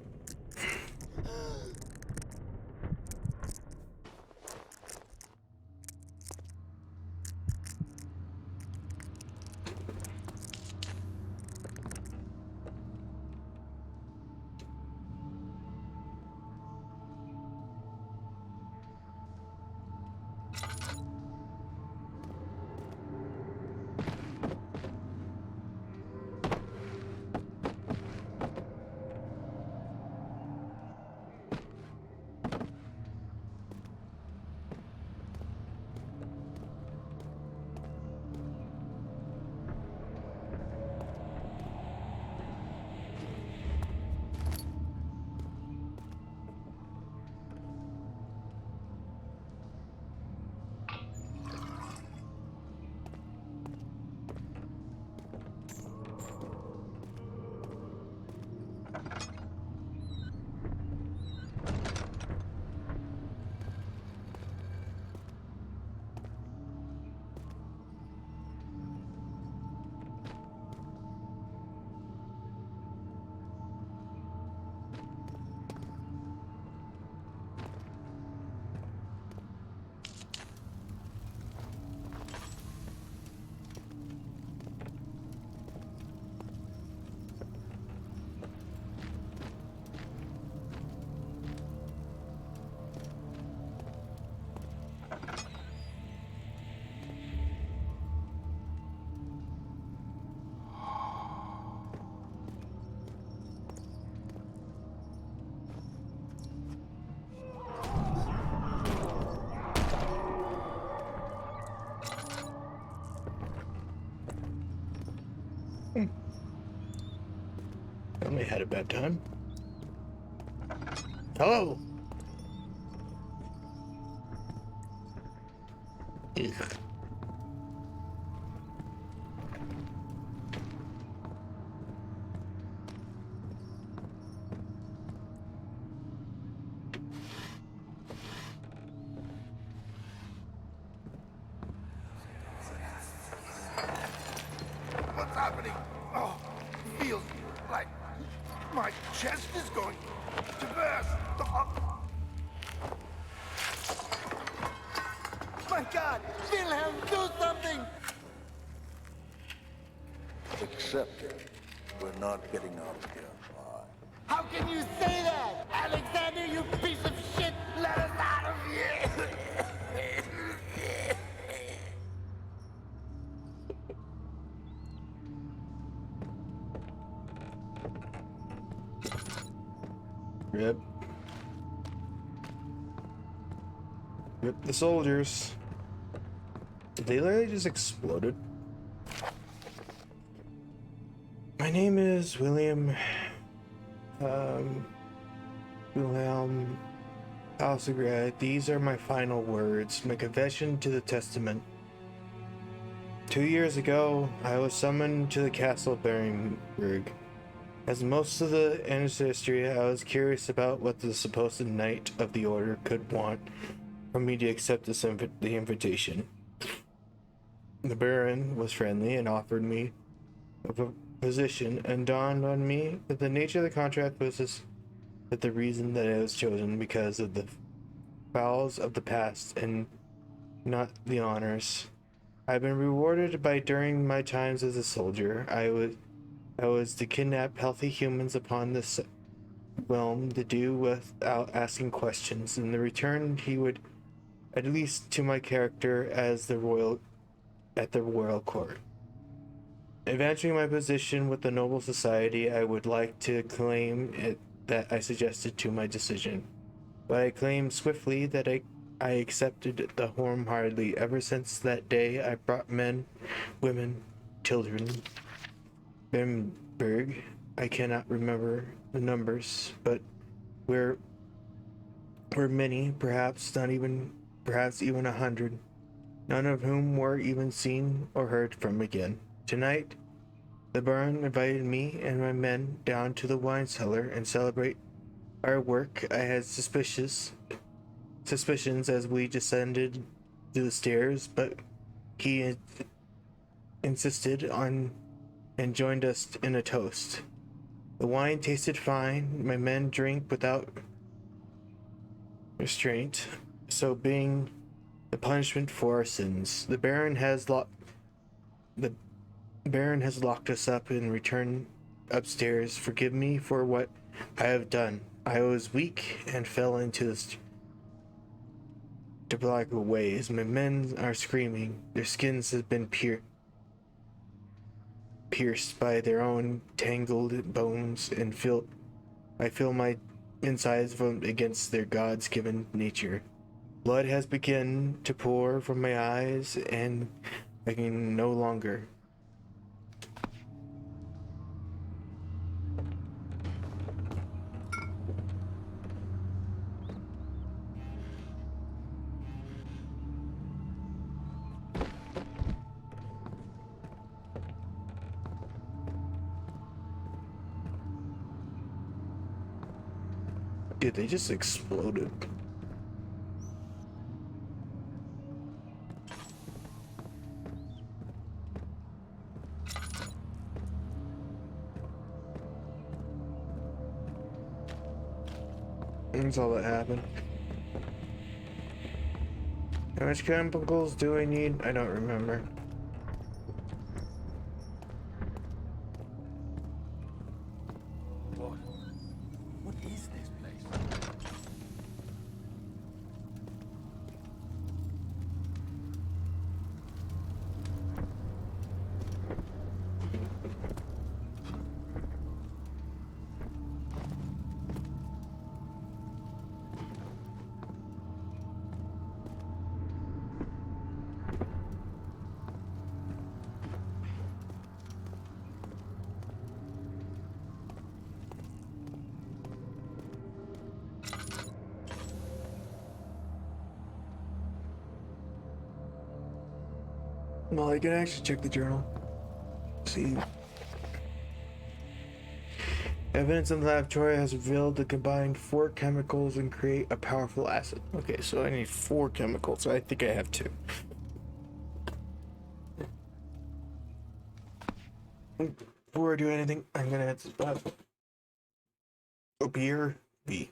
Only had a bad time. Hello. Ugh. What's happening? Oh, feels like my chest is going to burst. Oh, My God! Wilhelm, do something! Accept it. We're not getting out of here alive. How can you say that? Alexander, you piece of shit! Let us out of here! Rip. Rip the soldiers. Did they literally just exploded? My name is William Wilhelm Alsagrad. These are my final words, my confession to the testament. 2 years ago, I was summoned to the castle of Berenberg. As most of the ancestry, I was curious about what the supposed knight of the order could want from me to accept the invitation. The Baron was friendly and offered me a position, and dawned on me that the nature of the contract was that the reason that I was chosen because of the fouls of the past and not the honors I've been rewarded by during my times as a soldier. I was to kidnap healthy humans upon this realm to do without asking questions. In the return, he would, at least to my character as the royal court. Advancing my position with the noble society, I would like to claim it that I suggested to my decision. But I claim swiftly that I accepted the wholeheartedly. Ever since that day, I brought men, women, children. Bamberg, I cannot remember the numbers, but we're many, perhaps even 100, none of whom were even seen or heard from again. Tonight, the Baron invited me and my men down to the wine cellar and celebrate our work. I had suspicions as we descended the stairs, but he insisted on and joined us in a toast. The wine tasted fine. My men drank without restraint, so being the punishment for our sins. The Baron has locked us up and returned upstairs. Forgive me for what I have done. I was weak and fell into the diabolical ways. My men are screaming. Their skins have been pierced by their own tangled bones, and I feel my insides vote against their God's given nature. Blood has begun to pour from my eyes, and I can no longer. Dude, they just exploded. That's all that happened. How much chemicals do I need? I don't remember. What is this place? Well, I can actually check the journal. See. Evidence in the laboratory has revealed to combine 4 chemicals and create a powerful acid. Okay, so I need 4 chemicals. So I think I have 2. Before I do anything, I'm gonna hit this button. Oh, beer, B.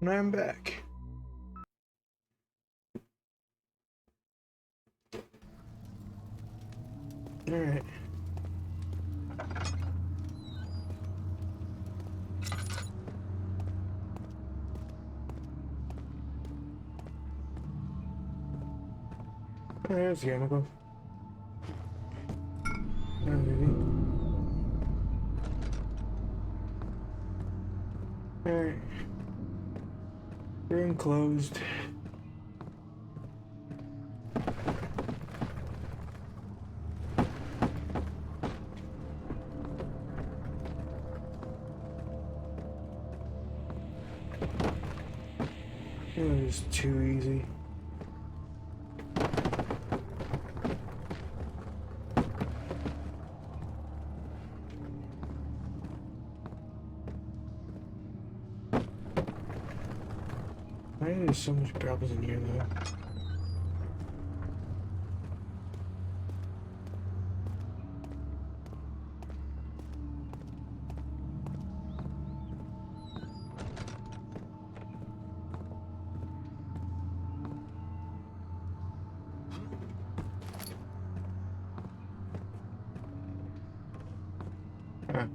And I'm back. Alright. There's the chemical. Alright. Room closed. It was too easy. Why are there so much problems in here though? Huh.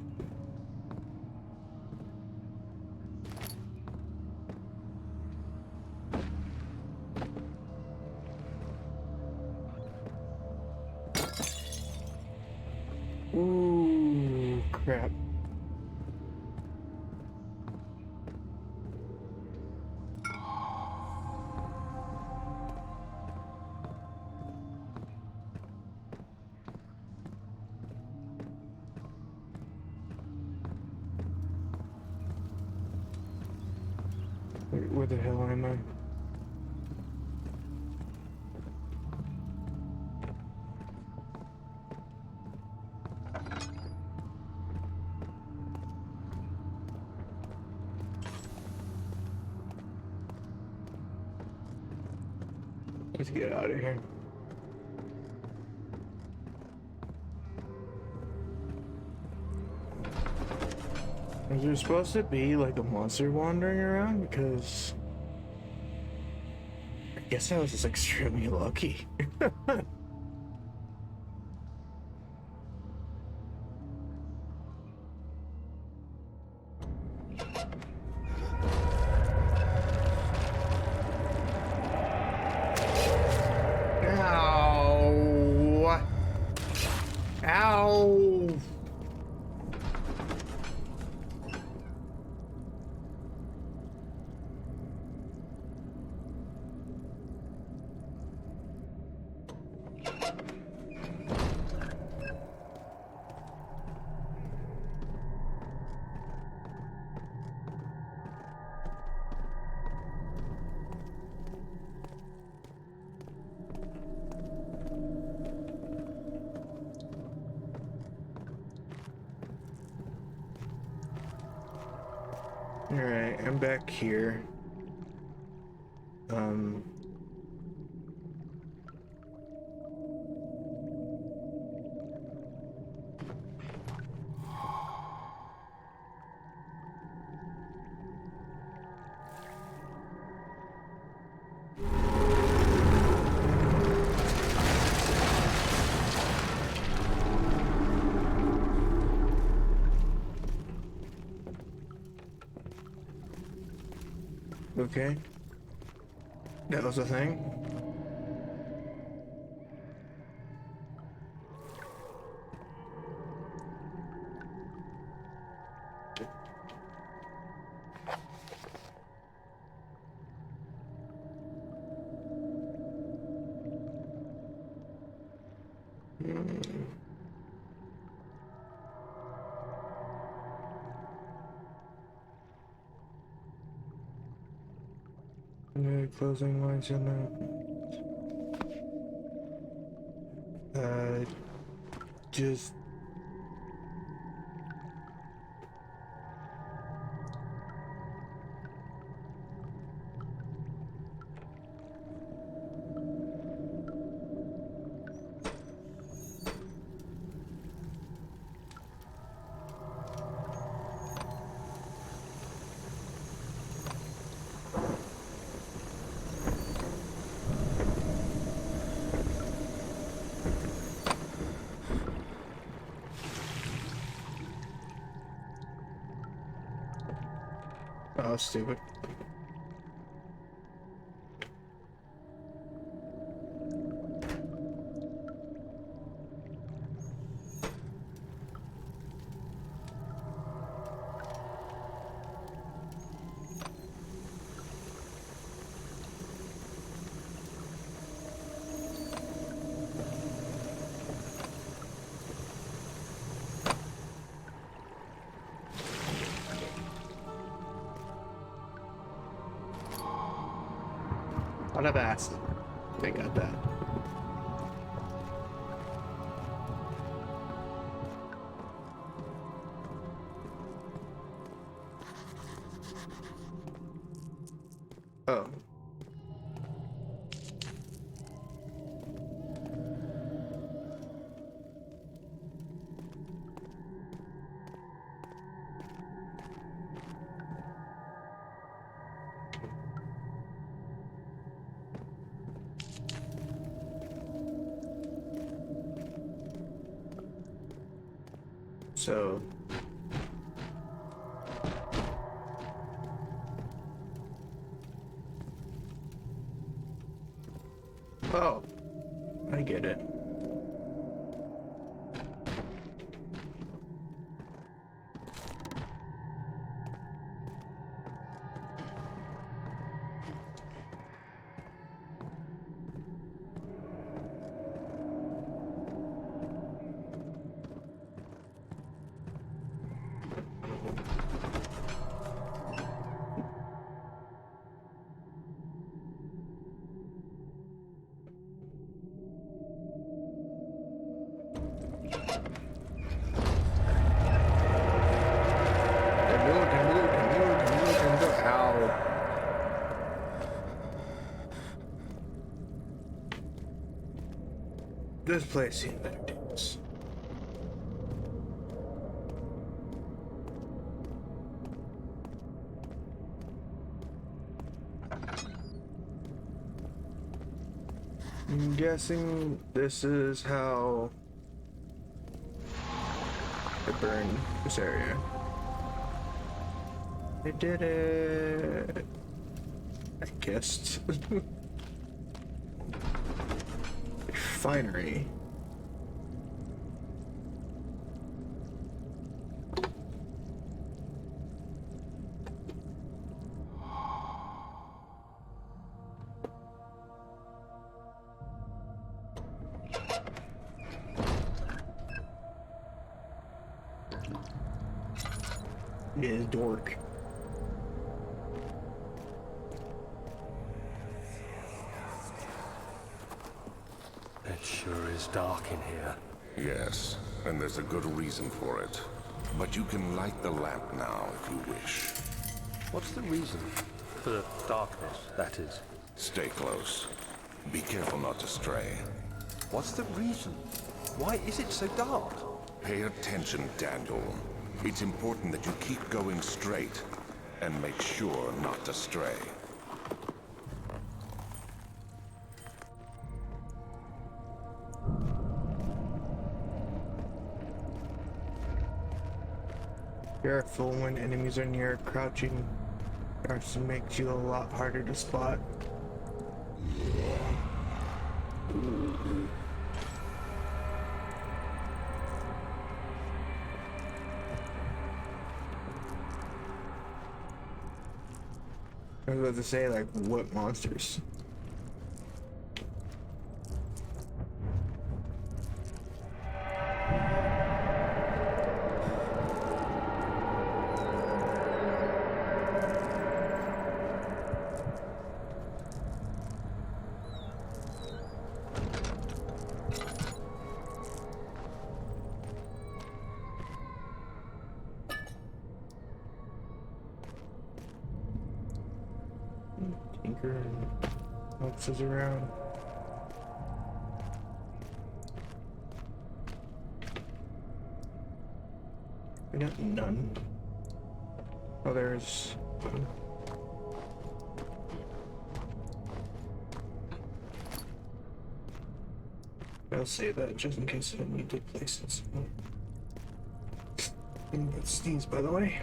Ooh, crap. Where the hell am I? Let's get out of here. Is there supposed to be like a monster wandering around? Because I guess I was just extremely lucky. Ow! Ow! Alright, I'm back here. Okay. That was a thing. Closing lines in there. Just oh, stupid. Lot of acid. I got that. Oh. So oh, I get it. This place seems better dangerous. I'm guessing this is how I burned this area. I did it. I guessed. Refinery. It is dork. It sure is dark in here. Yes, and there's a good reason for it. But you can light the lamp now if you wish. What's the reason? For the darkness, that is. Stay close. Be careful not to stray. What's the reason? Why is it so dark? Pay attention, Daniel. It's important that you keep going straight and make sure not to stray. Careful when enemies are near. Crouching actually makes you a lot harder to spot. I was about to say, like, what monsters? Tinker and else is around. We got none. Oh, there's one. I'll save that just in case I need to place it somewhere. And that sneeze, by the way.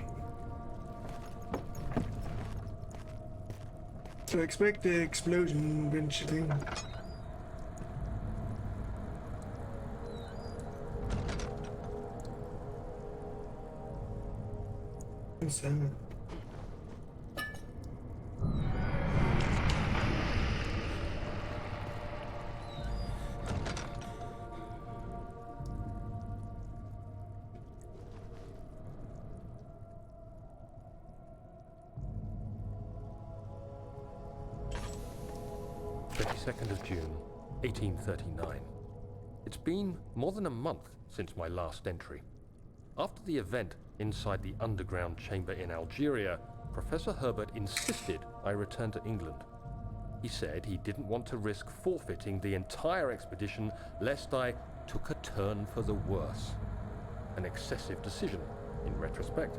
So expect the explosion eventually. What's that? June 1839. It's been more than a month since my last entry. After the event inside the underground chamber in Algeria, Professor Herbert insisted I return to England. He said he didn't want to risk forfeiting the entire expedition lest I took a turn for the worse. An excessive decision, in retrospect.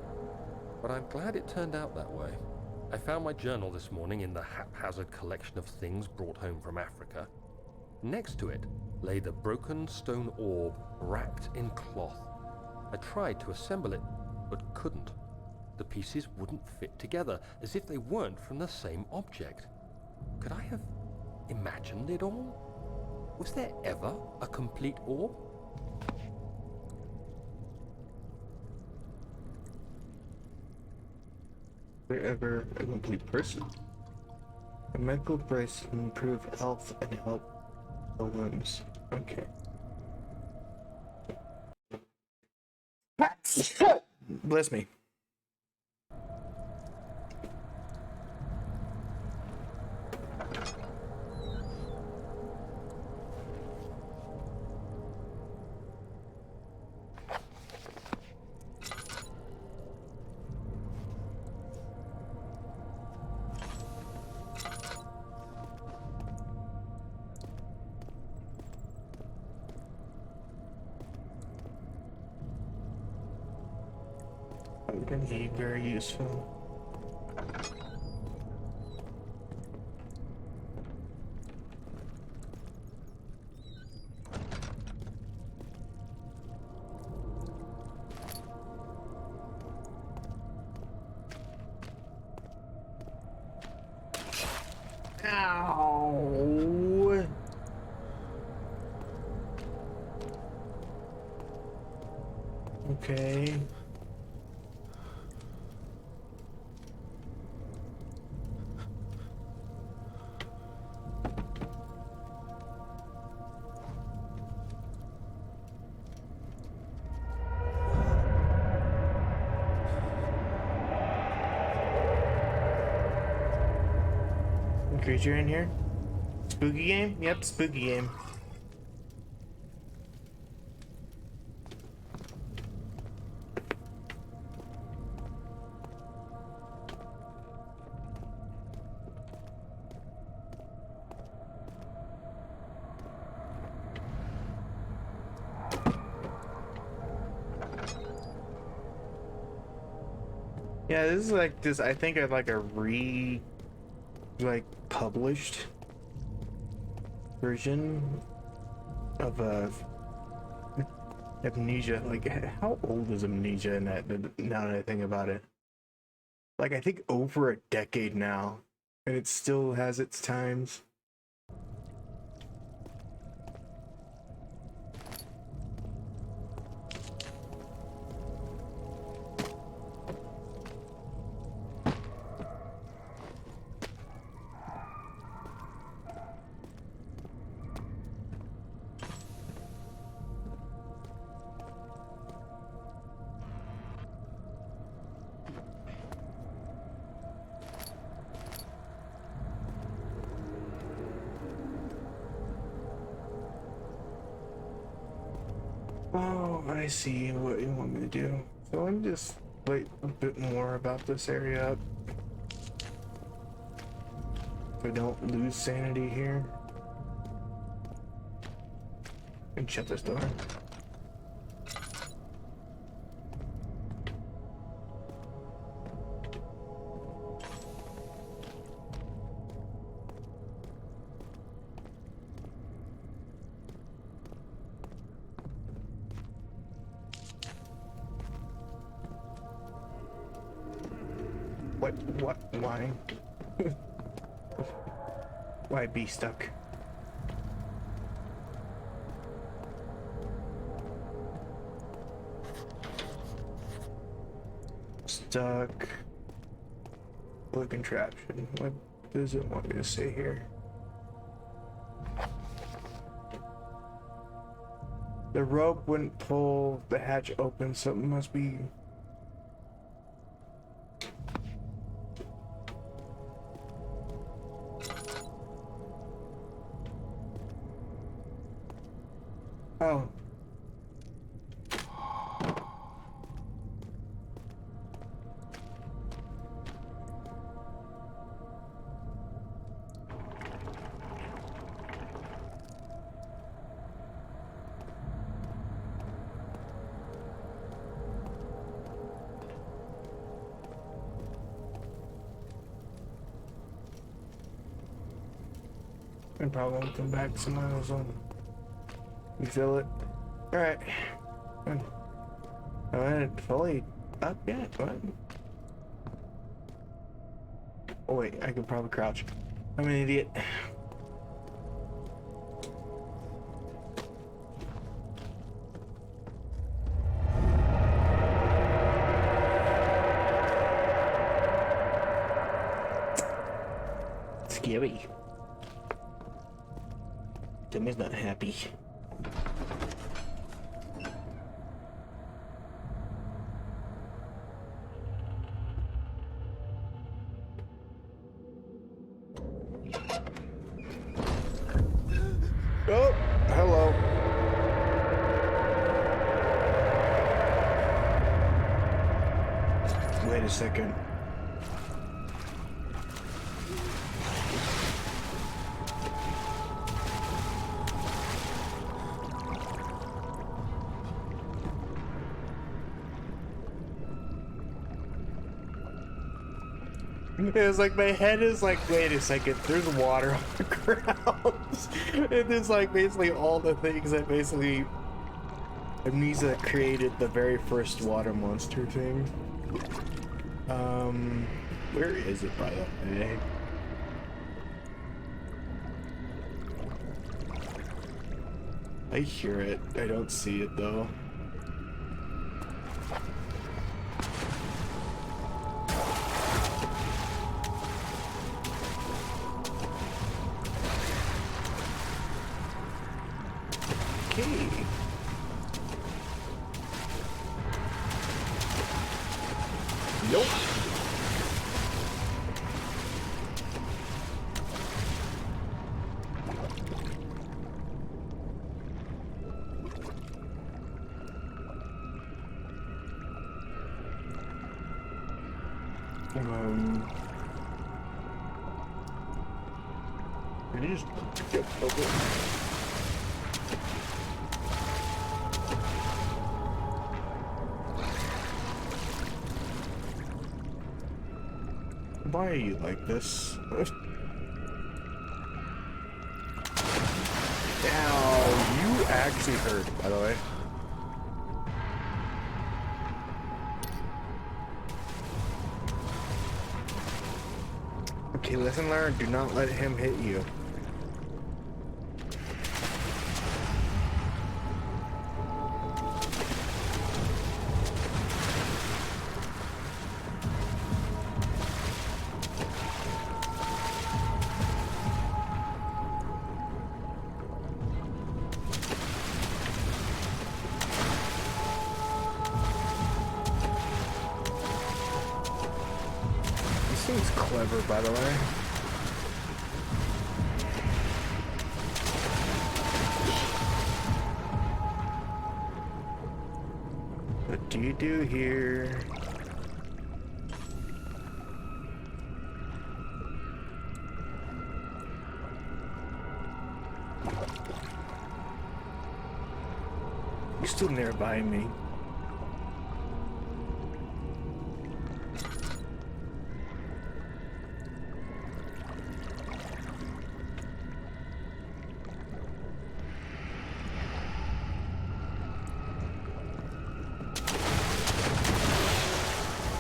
But I'm glad it turned out that way. I found my journal this morning in the haphazard collection of things brought home from Africa. Next to it lay the broken stone orb wrapped in cloth. I tried to assemble it, but couldn't. The pieces wouldn't fit together, as if they weren't from the same object. Could I have imagined it all? Was there ever a complete orb? There ever a complete person? A medical brace can improve health and help the limbs. Okay. Bless me. Gonna be very useful. Ow! Okay. Creature in here? Spooky game? Yep, spooky game. Yeah, this is like this. I think I'd like a published version of Amnesia. Like, how old is Amnesia in that? Now that I think about it, like I think over a decade now, and it still has its times. Oh, I see what you want me to do. So let me just wait a bit more about this area up. So I don't lose sanity here. And shut this door. What? Why? Why be stuck? Stuck. What contraption? What does it want me to say here? The rope wouldn't pull the hatch open, so it must be... Oh. And probably won't come back some miles on. You feel it? Alright. I haven't fully up yet. What? Oh wait, I could probably crouch. I'm an idiot. Scary. Timmy's not happy. Oh, hello. Wait a second. It's like my head is like, wait a second, there's water on the ground. And it's like basically all the things that basically Amnesia created the very first water monster thing. Where is it by the way? I hear it. I don't see it though. Okay. Nope. Can you just get over? Why are you like this? Ow, you actually hurt, by the way. Okay, lesson learned. Do not let him hit you. Seems clever, by the way. What do you do here? You're still nearby me.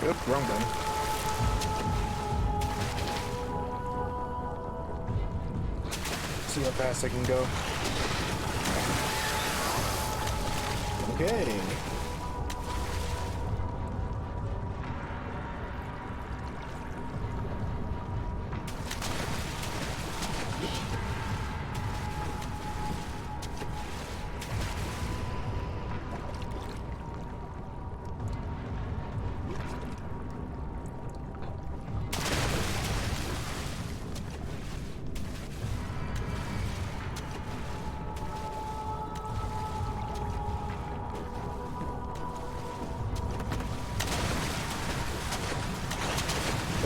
Oop, wrong button. See how fast I can go. Okay.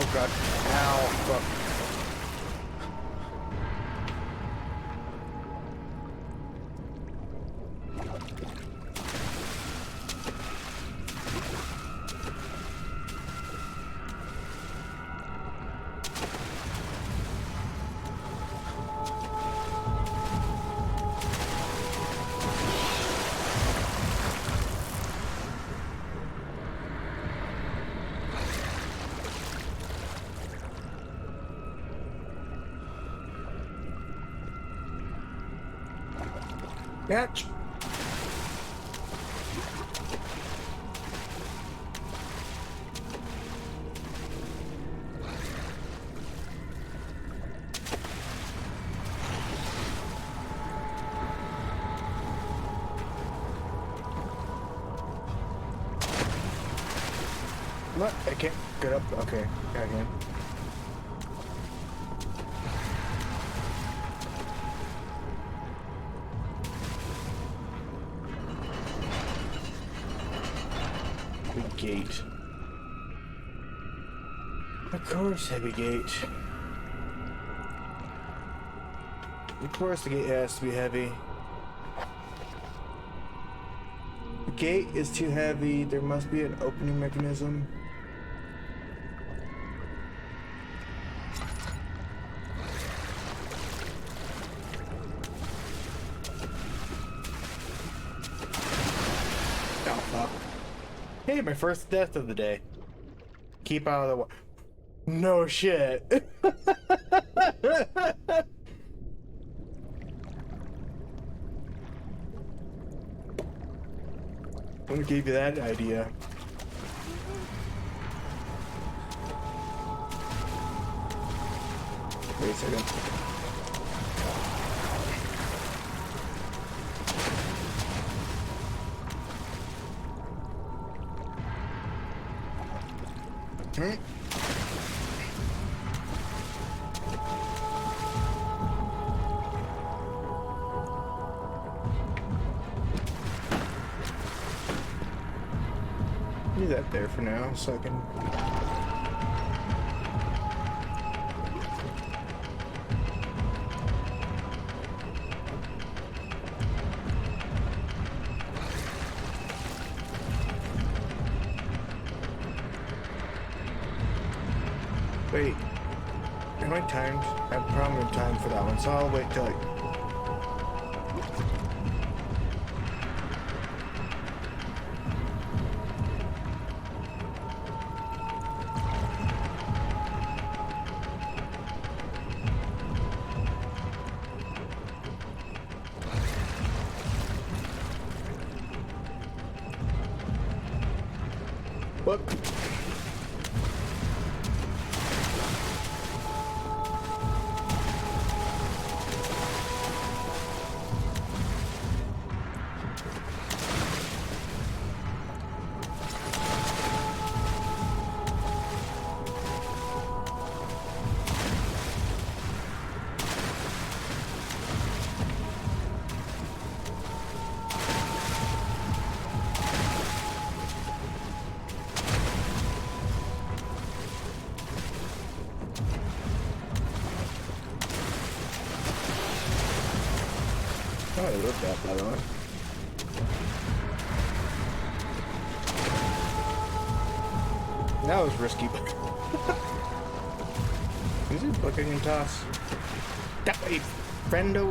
Oh god. Ow, fuck. Catch. What? I can't get up. Okay, I can. Big gate. Of course, heavy gate. Of course, the gate has to be heavy. The gate is too heavy. There must be an opening mechanism. Hey, my first death of the day. Keep out of the way. No shit. Who gave you that idea? Wait a second. Hmm? Leave that there for now, so I can. Wait, am I timed? I'm probably timed for that one, so I'll wait till I. What? Oh, I looked at that one. That was risky. Is it Bucket and toss? That way, friendo.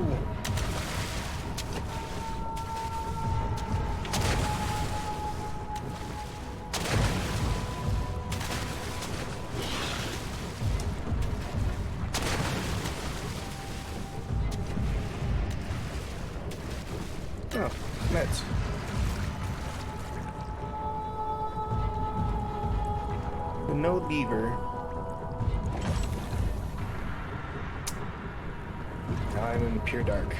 Oh, meds. With no lever. Now I'm in the pure dark.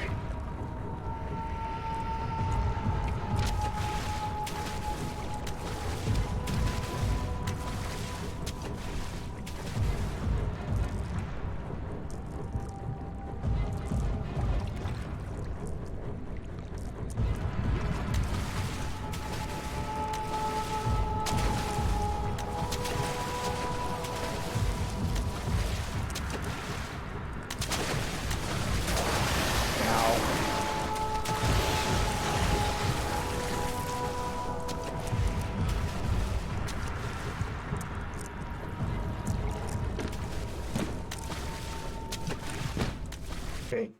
Okay.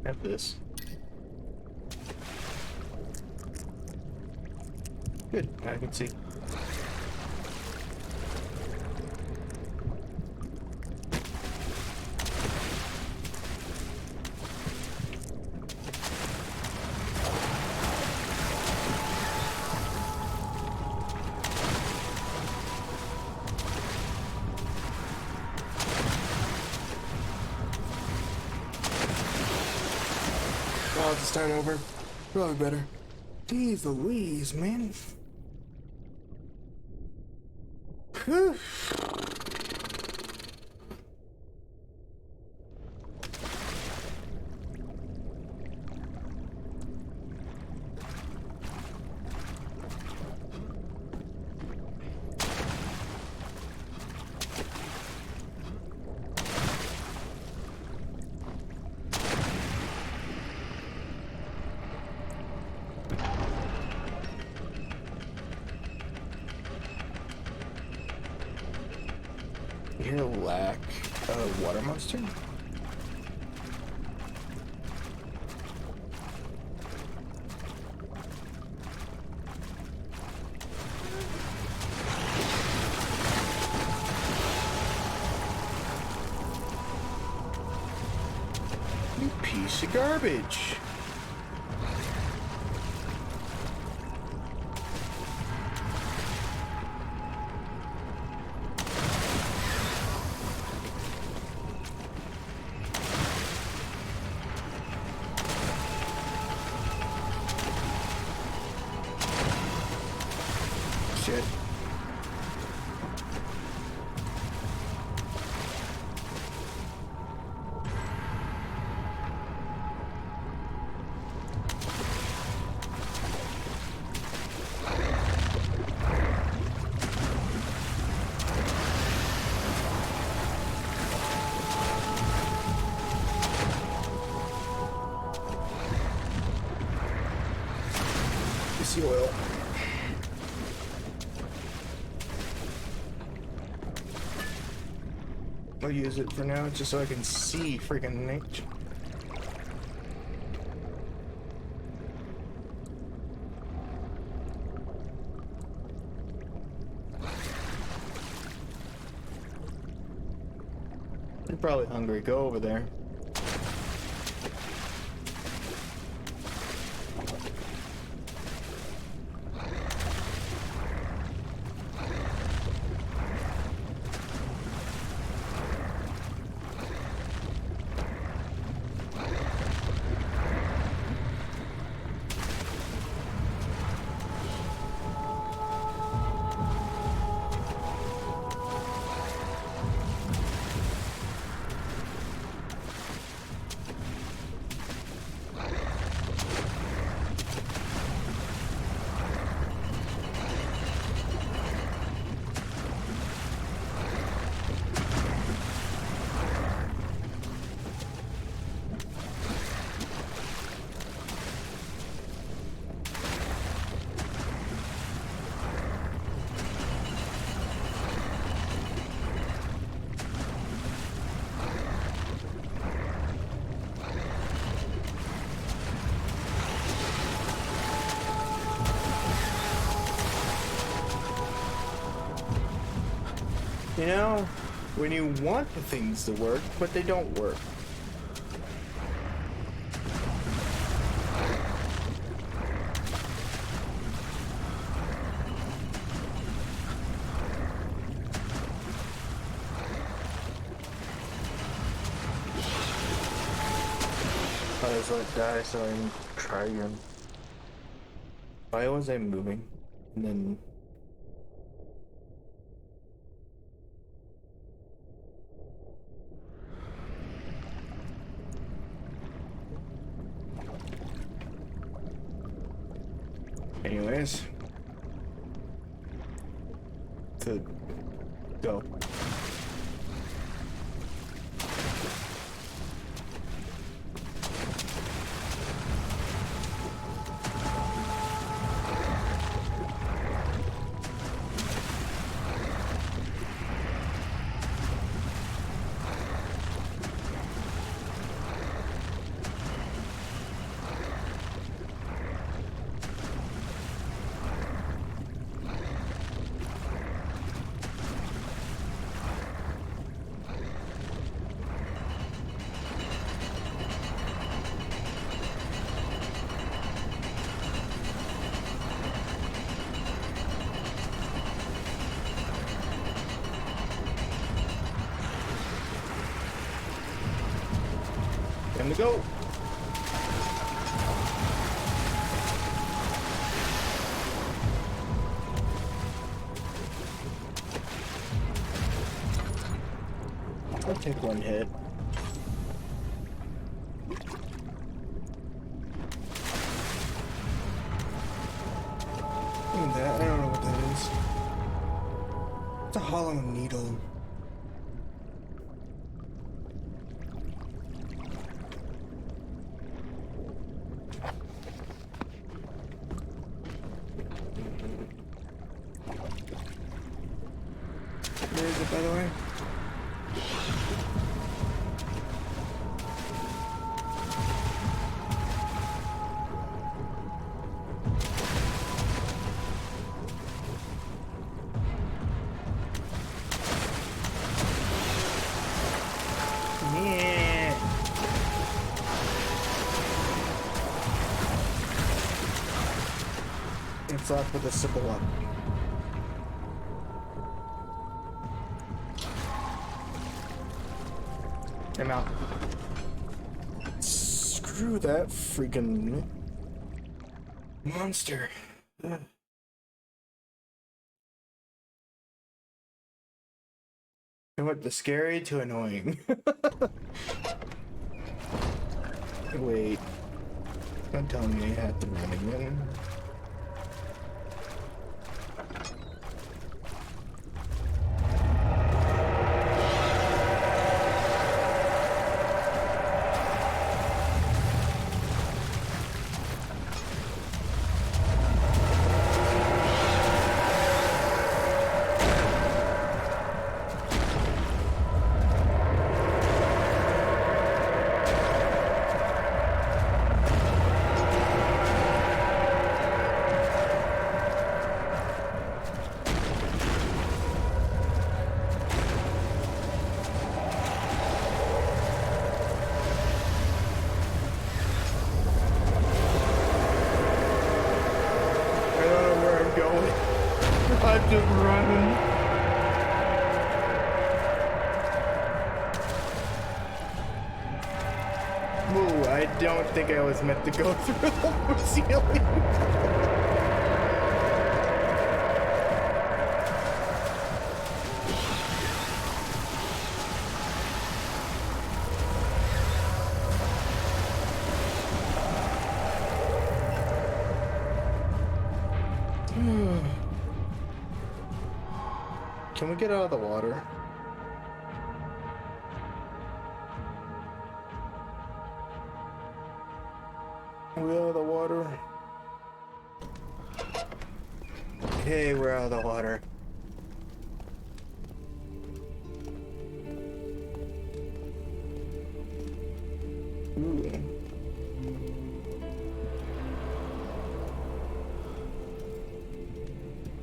Have this. Good, I can see. I'll just start over. Probably better. Jeez Louise, man. Whew. You hear a lack of water monster? piece of garbage. Shit. The oil. I'll use it for now just so I can see freaking nature. You're probably hungry. Go over there. You know, when you want the things to work, but they don't work. I just let it die so I can try again. Why was I moving? And then... Anyways, to go. Time to go. I'll take one hit. That, I don't know what that is. It's a hollow needle. Where is it, by the way? Yeah. and fuck with the symbol up. I'm out. Screw that freaking monster. Ugh. I went to scary to annoying. Wait. Don't tell me I have to run again. I'm just running. Ooh, I don't think I was meant to go through the ceiling. Can we get out of the water? We out of the water? Hey, we're out of the water. Ooh.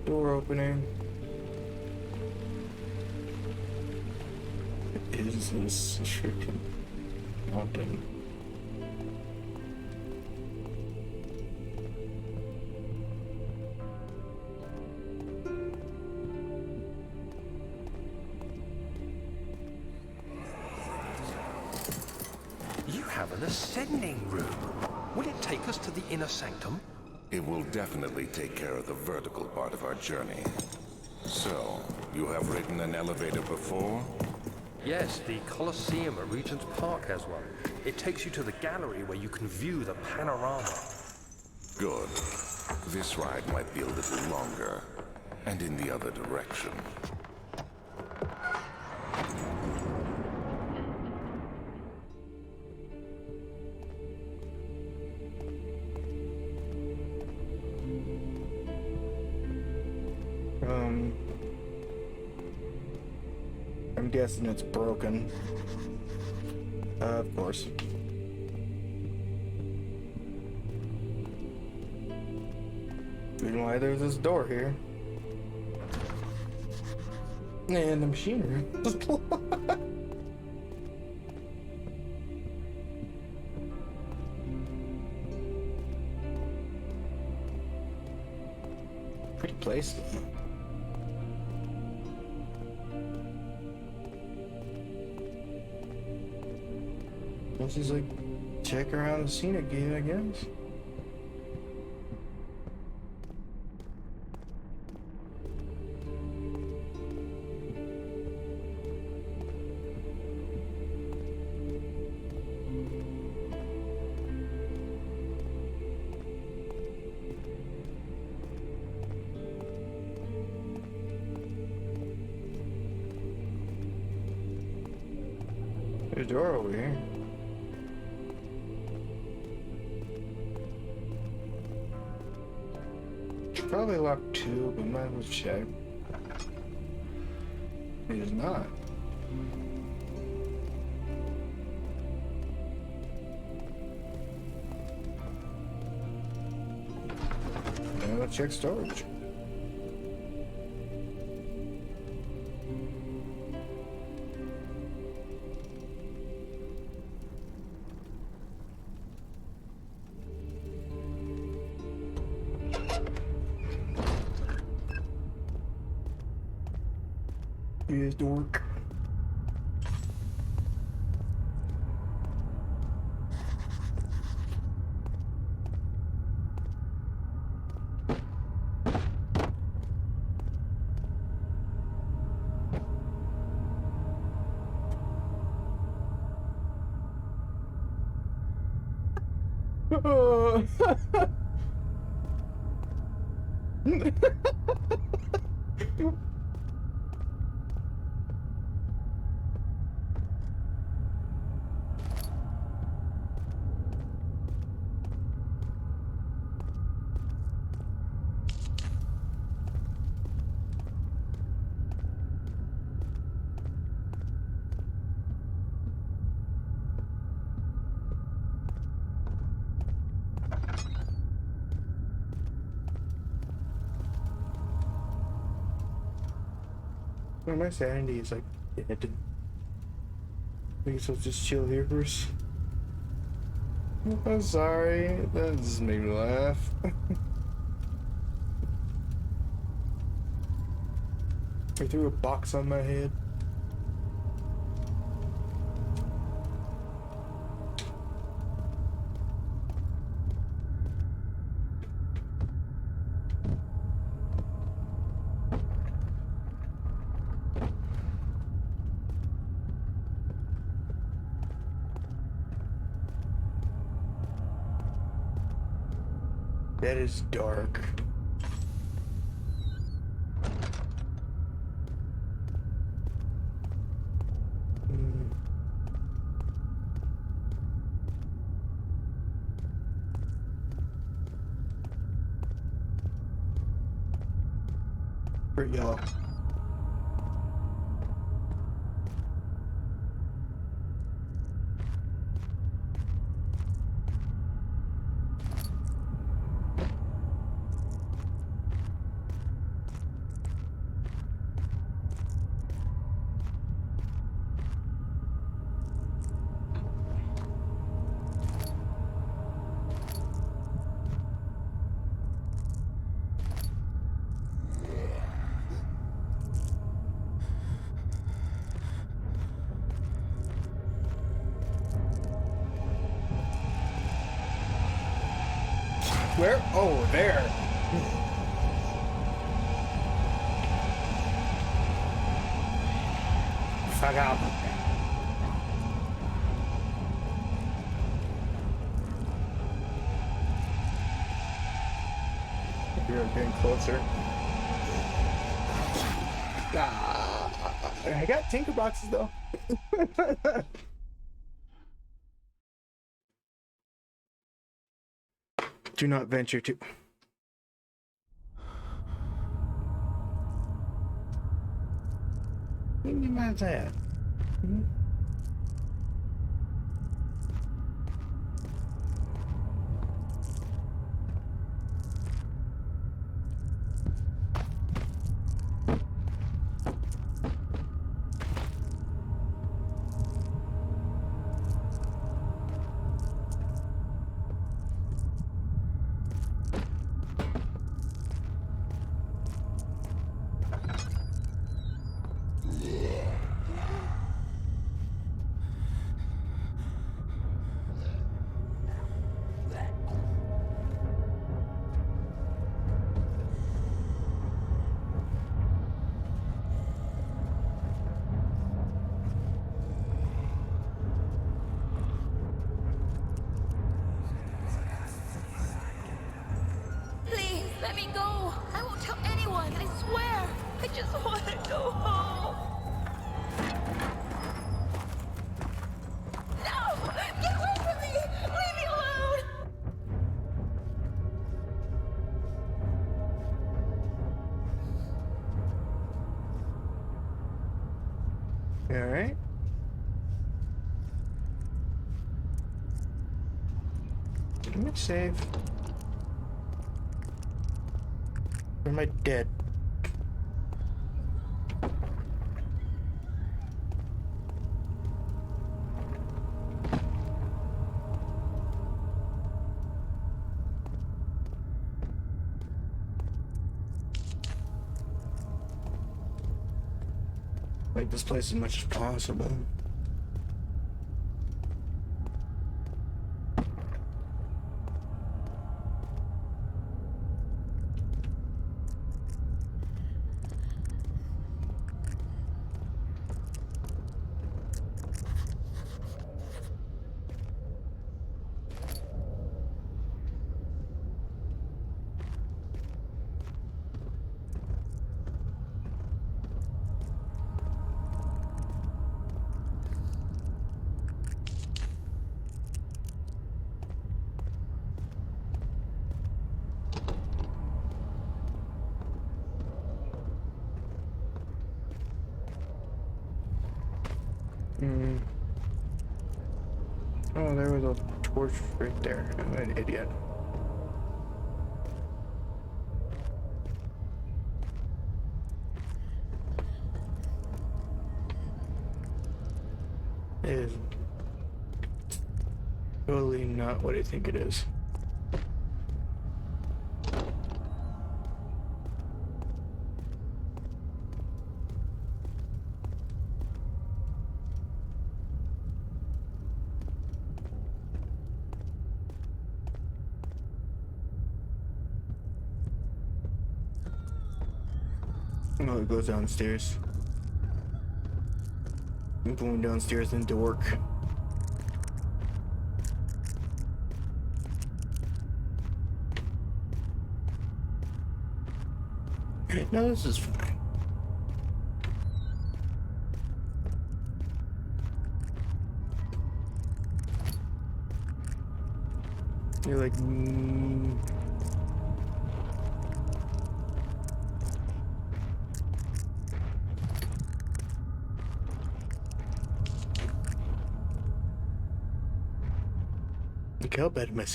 Door opening. What is this freaking mountain? You have an ascending room. Will it take us to the inner sanctum? It will definitely take care of the vertical part of our journey. So, you have ridden an elevator before? Yes, the Colosseum at Regent's Park has one. It takes you to the gallery where you can view the panorama. Good. This ride might be a little longer, and in the other direction. I'm guessing it's broken. Of course. Reason why there's this door here. And the machinery. Pretty place. This is like check around the scenic game, I guess. There's a door over here. It's probably locked too, but might as well check. It is not. Now let's check storage. You dork. Well, my sanity is like dead. I guess I'll just chill here, Bruce. I'm sorry. That just made me laugh. I threw a box on my head. That is dark. Pretty yellow. Where? Oh, there. Fuck out. You're getting closer. I got tinker boxes though. Do not venture to. What do you mean by that? Please, let me go. I won't tell anyone, I swear. I just want to go home. No! Get away from me! Leave me alone! All right. Let me save. Or am I dead? Like this place as much as possible. Oh, there was a torch right there. I'm an idiot. It is totally not what I think it is. Oh, it goes downstairs. I'm going downstairs into work. No, this is fine. You're like, look how bad am I?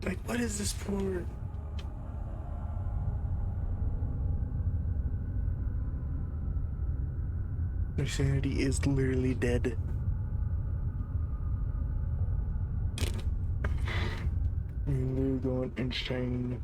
Like, what is this for? My sanity is literally dead. I'm literally going insane.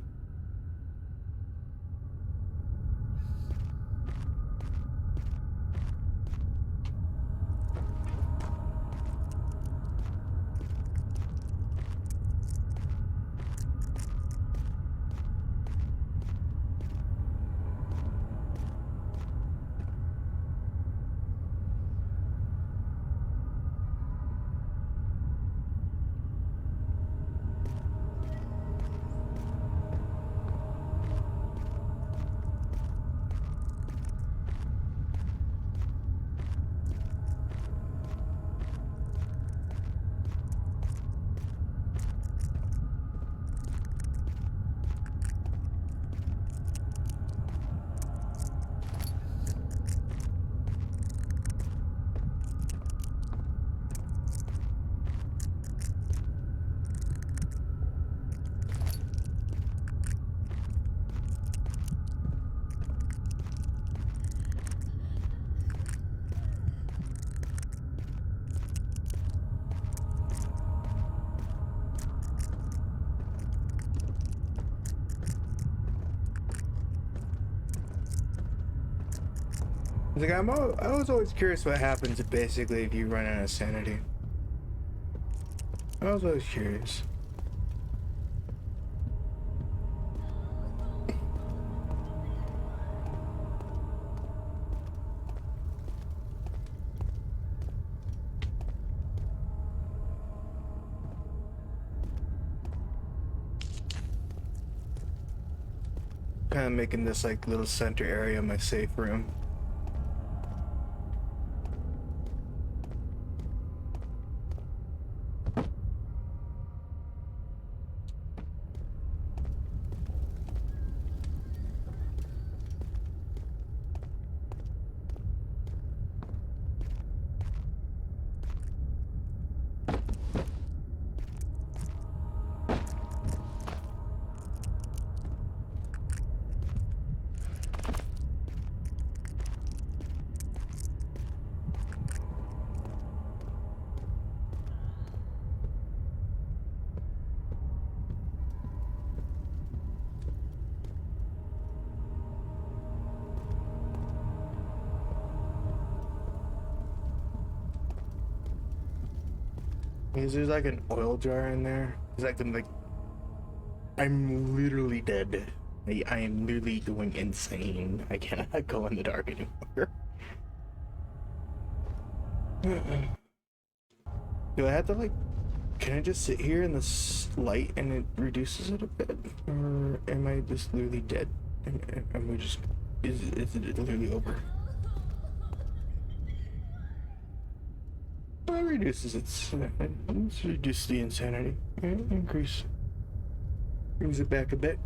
Like, I was always curious what happens if basically if you run out of sanity. I was always curious. Kind of making this like little center area my safe room. Is there like an oil jar in there? Is that gonna like? I'm literally dead. I am literally going insane. I cannot go in the dark anymore. Do I have to like? Can I just sit here in this light and it reduces it a bit, or am I just literally dead? And we just is it literally over? Well, it reduces its. Let's reduce the insanity. Increase. Brings it back a bit.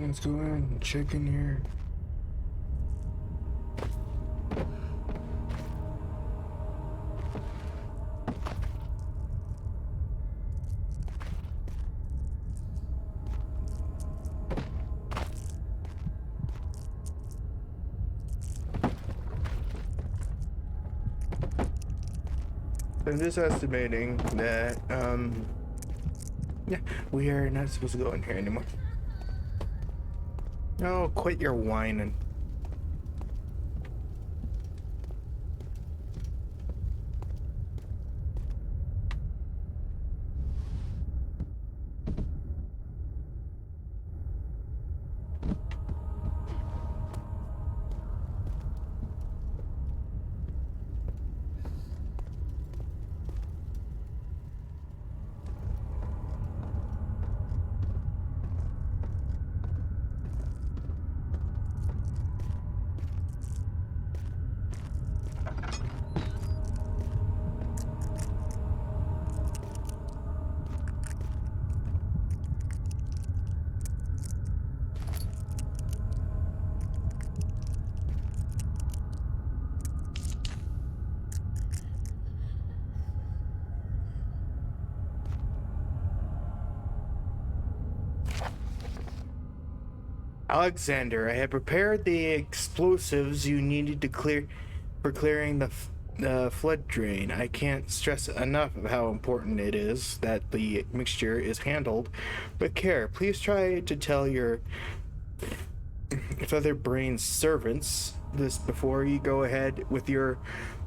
Let's go in and check in here. I'm just estimating that, yeah, we are not supposed to go in here anymore. No, quit your whining. Alexander, I have prepared the explosives you needed to clearing the flood drain. I can't stress enough of how important it is that the mixture is handled with care. Please try to tell your feather brain servants this before you go ahead with your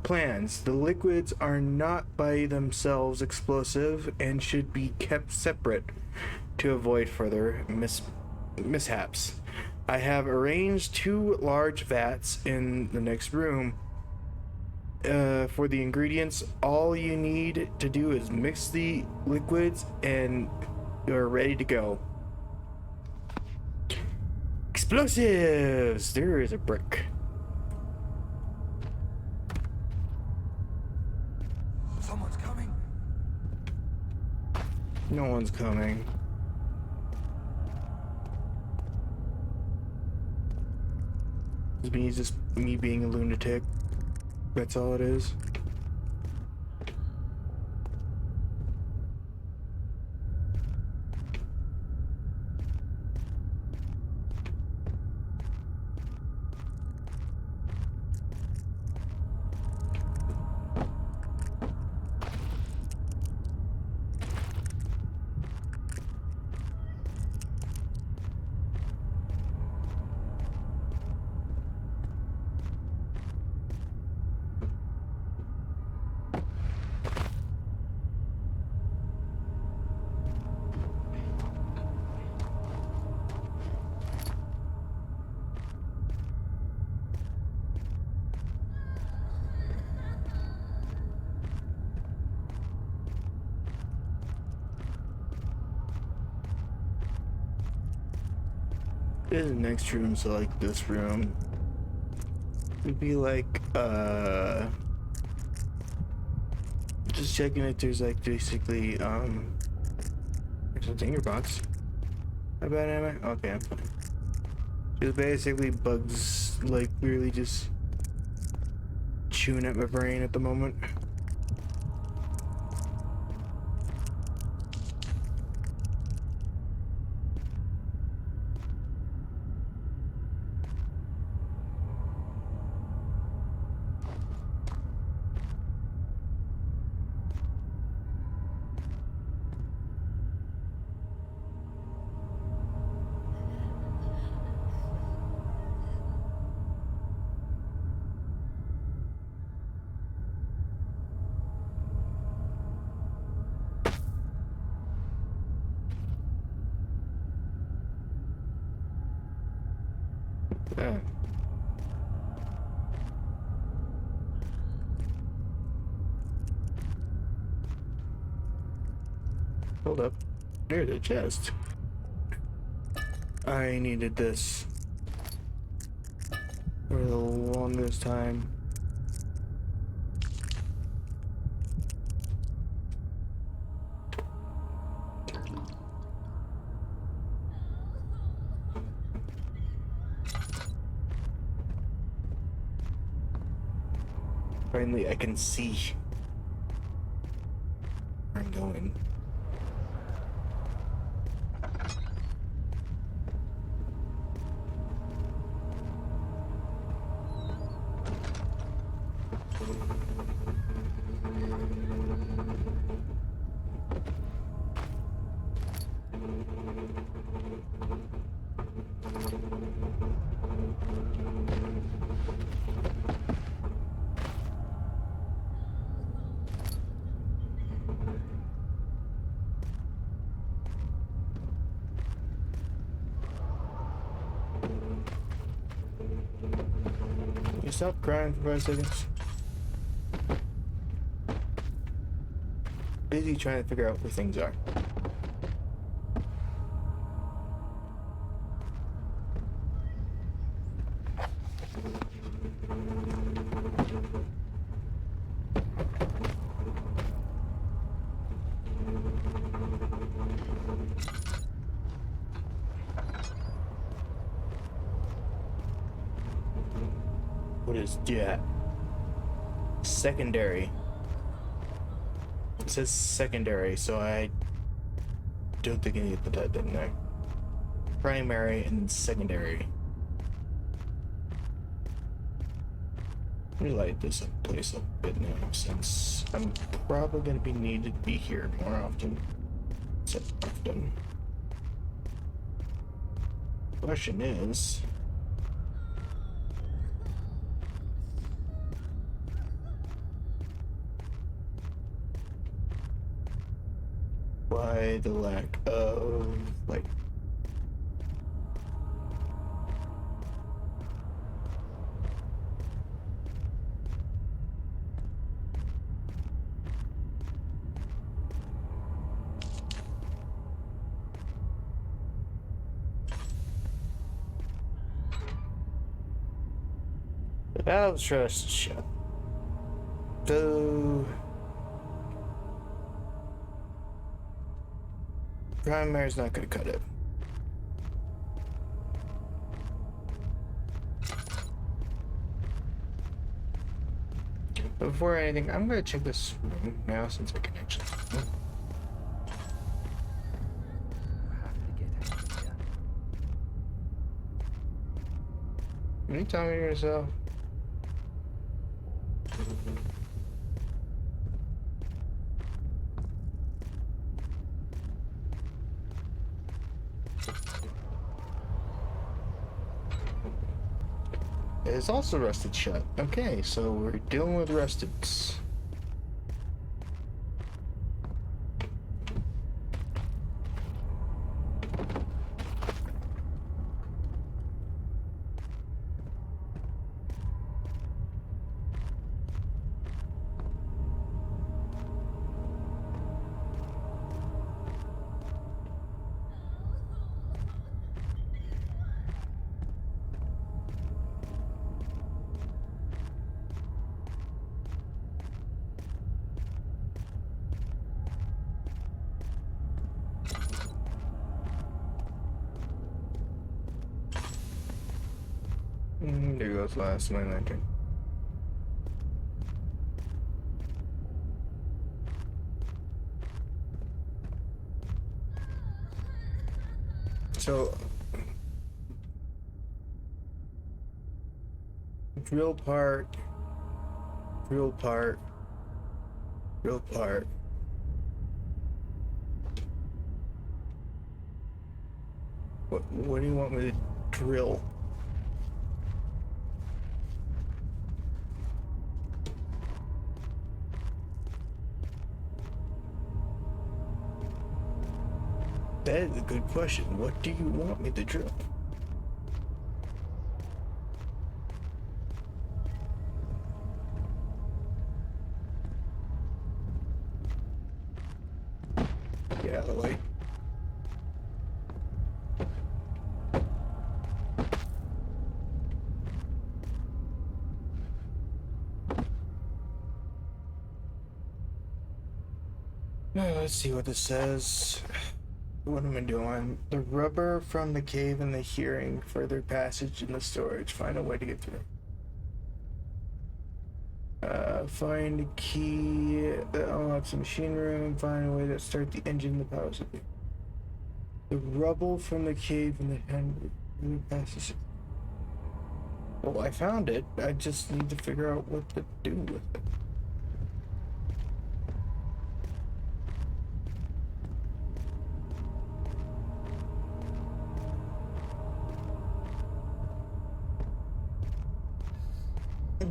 plans. The liquids are not by themselves explosive and should be kept separate to avoid further mishaps. I have arranged 2 large vats in the next room. For the ingredients, all you need to do is mix the liquids and you're ready to go. Explosives! There is a brick. Someone's coming. No one's coming. It's just me being a lunatic. That's all it is. This is the next room, so like this room would be like just checking if there's like basically there's a dinger box. How bad am I? Okay, I'm fine. Just basically bugs like really just chewing at my brain at the moment. Ah. Hold up. There's a chest. I needed this for the longest time. Finally, I can see where I'm going. Can you stop crying for 5 seconds? Busy trying to figure out where things are. What is that? Secondary. It says secondary, so I don't think I need to put that in there. Primary and secondary. Let me light this place up a bit now, since I'm probably going to be needed to be here more often. So often. Question is, why the lack of light? The valve's trust shut. So primary's not gonna cut it. But before anything, I'm gonna check this room now since I can actually. Can you tell me yourself? It's also rusted shut. Okay, so we're dealing with rusteds. There goes last my lantern. So, drill part, drill part, drill part. What do you want me to drill? That is a good question. What do you want me to drill? Let's see what this says. What am I doing? The rubber from the cave and the hearing, further passage in the storage. Find a way to get through. Find a key that unlocks the machine room. Find a way to start the engine. The power supply. The rubble from the cave and the hand passage. Well, I found it. I just need to figure out what to do with it.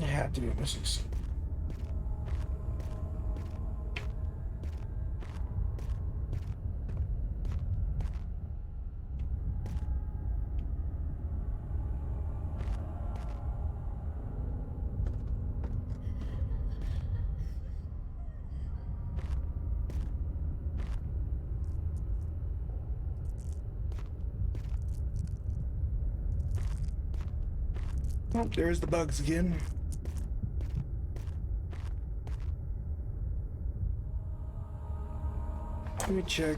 I have to be missing some. Oh, there's the bugs again. Let me check.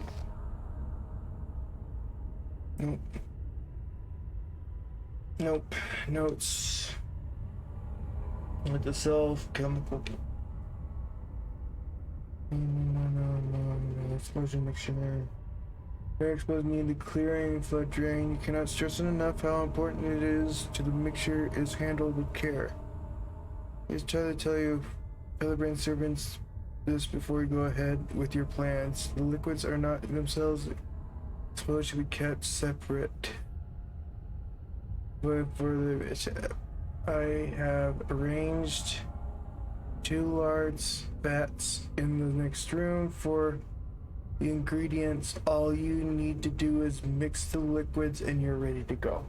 Nope. Nope. Notes. With the self chemical. No. Explosion mixture. Very exposed needed clearing, flood drain. You cannot stress it enough how important it is to the mixture is handled with care. Please try to tell the brain servants this before you go ahead with your plans. The liquids are not themselves exposed, should be kept separate. But further, I have arranged 2 large vats in the next room for the ingredients. All you need to do is mix the liquids and you're ready to go.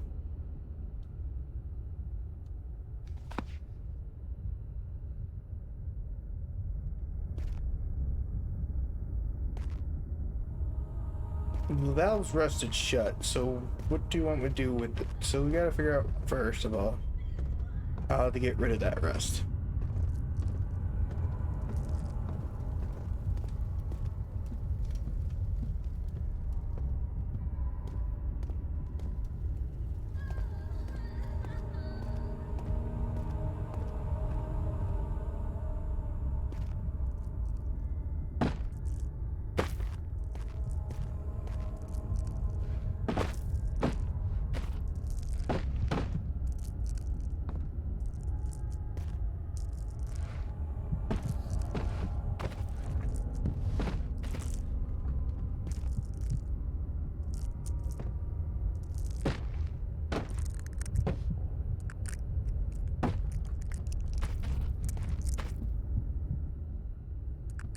The valve's rusted shut, so what do you want me to do with it? So we gotta figure out, first of all, how to get rid of that rust.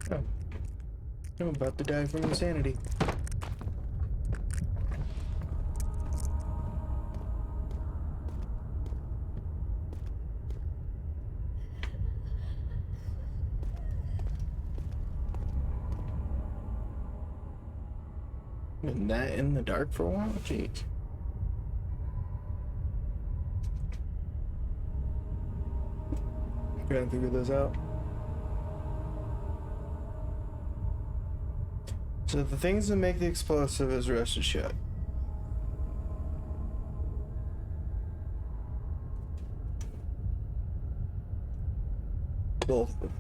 Oh. I'm about to die from insanity. Been that in the dark for a while? Jeez. Gotta figure those out. So the things that make the explosive is rusted shut. Both of them.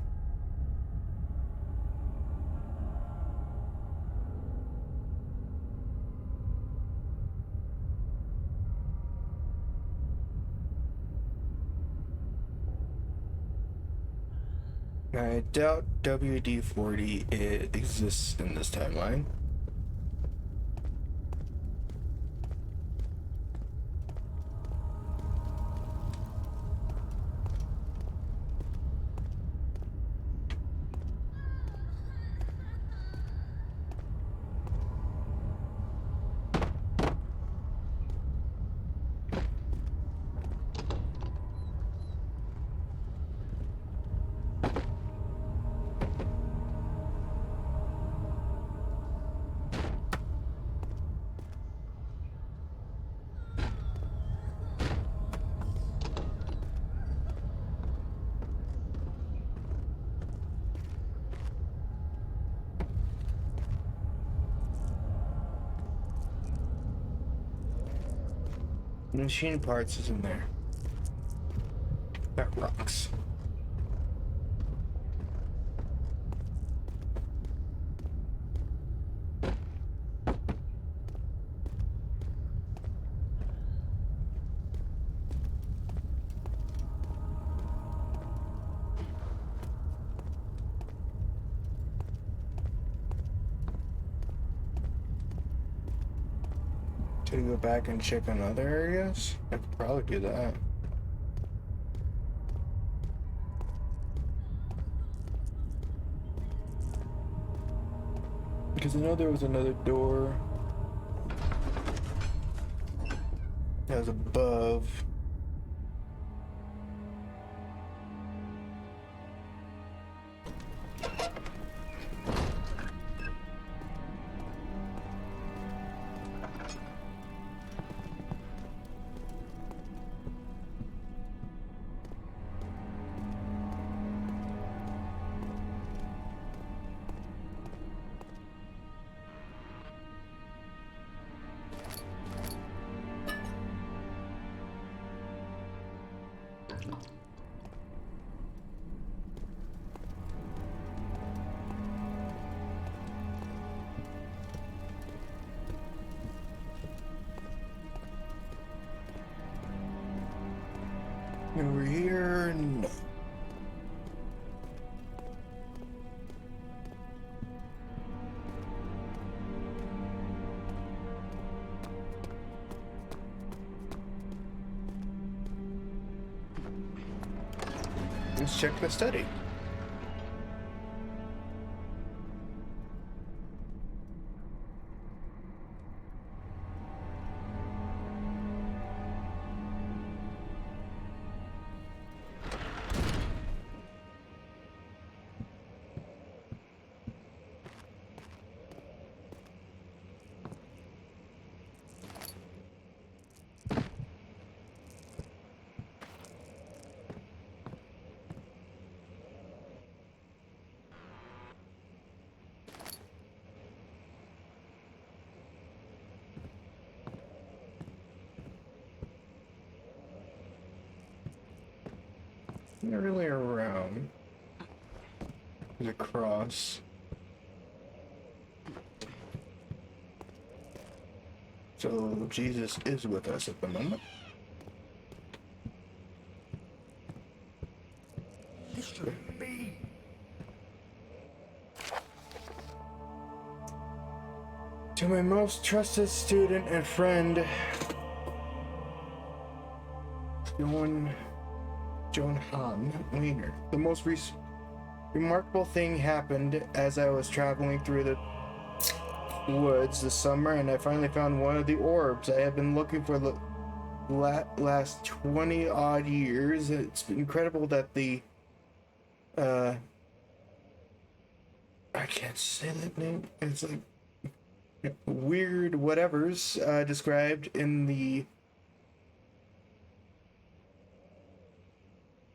I doubt WD-40 exists in this timeline. Machine parts is in there. That rocks. To go back and check on other areas? I could probably do that. Because I know there was another door that was above. Over here, no. Let's check the study. Not really around. There's a cross. So Jesus is with us at the moment. This shouldn't be. To my most trusted student and friend, Joan Han Wiener. The most remarkable thing happened as I was traveling through the woods this summer, and I finally found one of the orbs I have been looking for the last 20 odd years. It's incredible that the I can't say that name. It's like weird whatever's described in the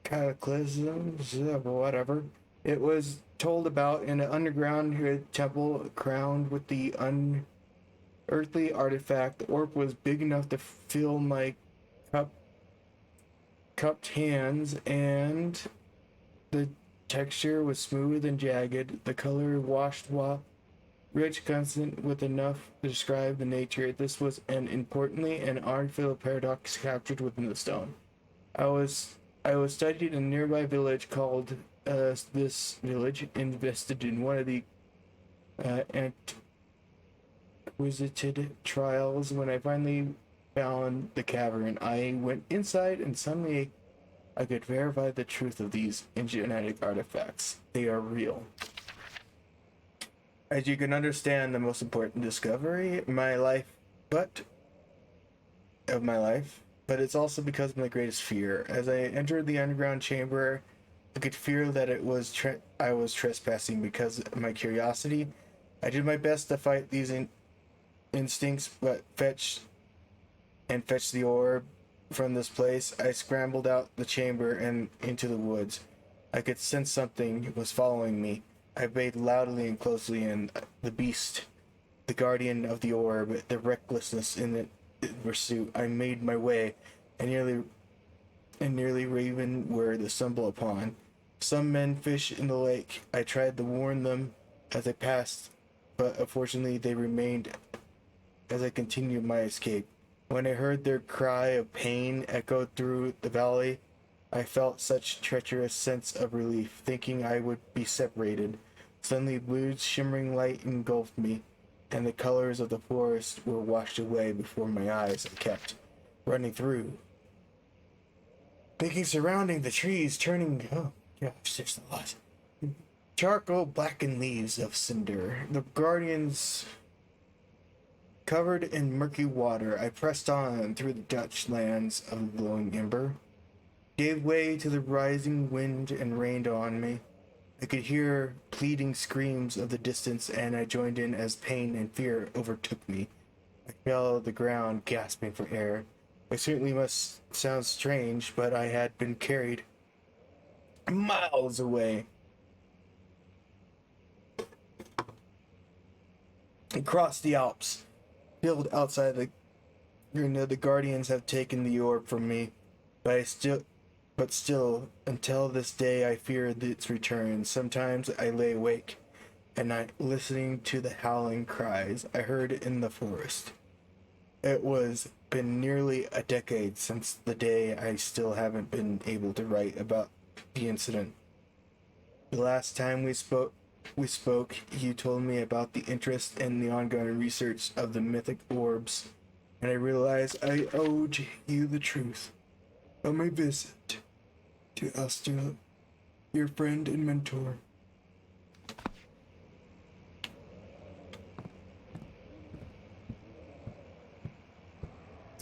cataclysms, whatever. It was told about in an underground temple crowned with the unearthly artifact. The orb was big enough to fill my cupped hands, and the texture was smooth and jagged. The color washed rich, constant, with enough to describe the nature. This was importantly an artful paradox captured within the stone. I was studied in a nearby village called this village invested in one of the Inquisited trials. When I finally found the cavern, I went inside, and suddenly I could verify the truth of these genetic artifacts. They are real. As you can understand, the most important discovery of my life, but it's also because of my greatest fear. As I entered the underground chamber, I could feel that I was trespassing because of my curiosity. I did my best to fight these instincts, but fetch the orb from this place. I scrambled out the chamber and into the woods. I could sense something was following me. I bayed loudly and closely, and the beast, the guardian of the orb, the recklessness in it pursuit. I made my way, and nearly raven where to stumble upon. Some men fish in the lake. I tried to warn them as I passed, but unfortunately they remained as I continued my escape. When I heard their cry of pain echoed through the valley, I felt such treacherous sense of relief, thinking I would be separated. Suddenly blue's shimmering light engulfed me, and the colors of the forest were washed away before my eyes. I kept running through, thinking surrounding the trees, turning, oh gosh, there's a lot. Charcoal blackened leaves of cinder. The guardians covered in murky water. I pressed on through the Dutch lands of glowing ember, gave way to the rising wind and rained on me. I could hear pleading screams of the distance, and I joined in as pain and fear overtook me. I fell to the ground, gasping for air. I certainly must sound strange, but I had been carried miles away, across the Alps, killed outside the guardians have taken the orb from me, but still, until this day, I feared its return. Sometimes I lay awake at night, listening to the howling cries I heard in the forest. It was been nearly a decade since the day. I still haven't been able to write about the incident. The last time we spoke, you told me about the interest in the ongoing research of the mythic orbs, and I realized I owed you the truth of my visit to Esther, your friend and mentor.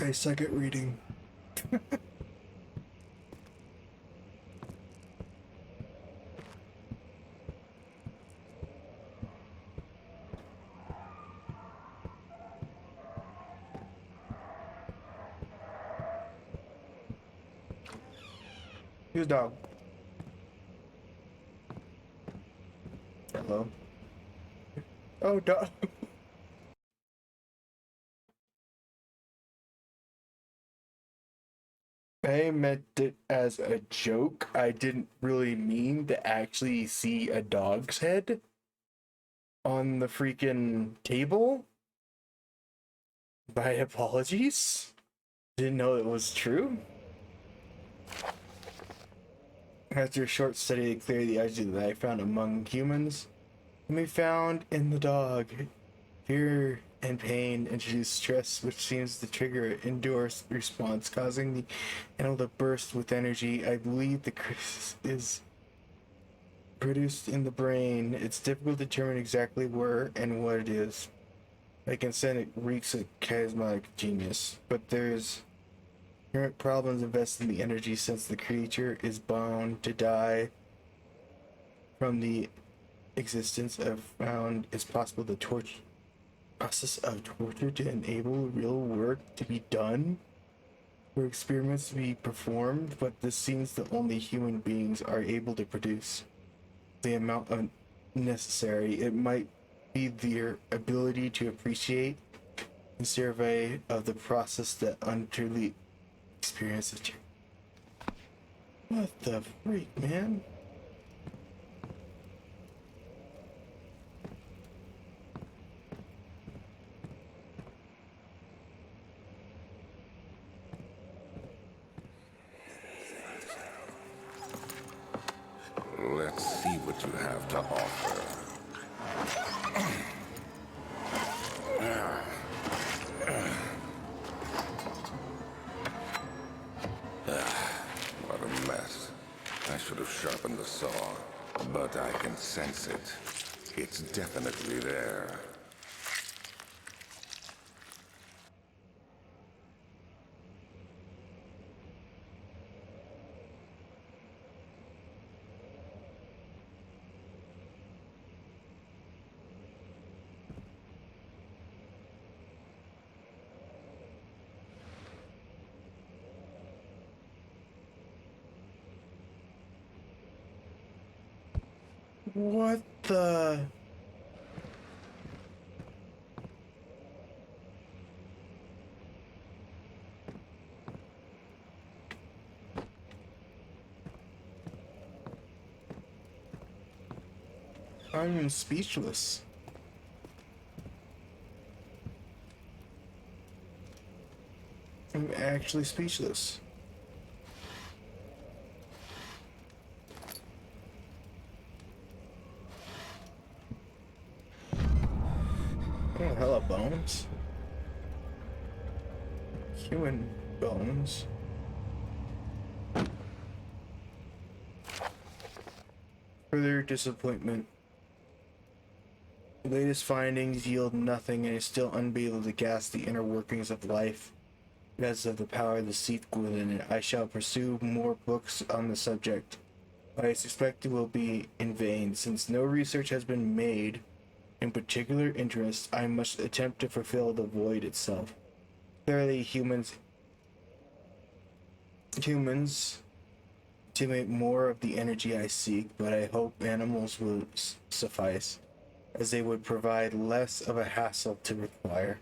I suck at reading. Who's dog? Hello. Oh, dog. I meant it as a joke. I didn't really mean to actually see a dog's head on the freaking table. My apologies. Didn't know it was true. After a short study to clear the edges that I found among humans, can be found in the dog. Fear and pain introduce stress, which seems to trigger an indoor response, causing the animal to burst with energy. I believe the crisis is produced in the brain. It's difficult to determine exactly where and what it is. I can say it reeks of charismatic genius, but there's current problems invest in the energy since the creature is bound to die from the existence of found. It's possible the process of torture to enable real work to be done for experiments to be performed, but this seems the only human beings are able to produce the amount of necessary. It might be their ability to appreciate and survey of the process that utterly experiences. What the freak, man? Let's see what you have to offer. What a mess. I should have sharpened the saw, but I can sense it. It's definitely there. What the? I'm speechless. I'm actually speechless. Oh, hella bones. Human bones. Further disappointment. The latest findings yield nothing and is still unable to grasp the inner workings of life. Because of the power deceived within it, I shall pursue more books on the subject, but I suspect it will be in vain, since no research has been made in particular interest. I must attempt to fulfill the void itself. Clearly, humans accumulate more of the energy I seek, but I hope animals will suffice, as they would provide less of a hassle to require.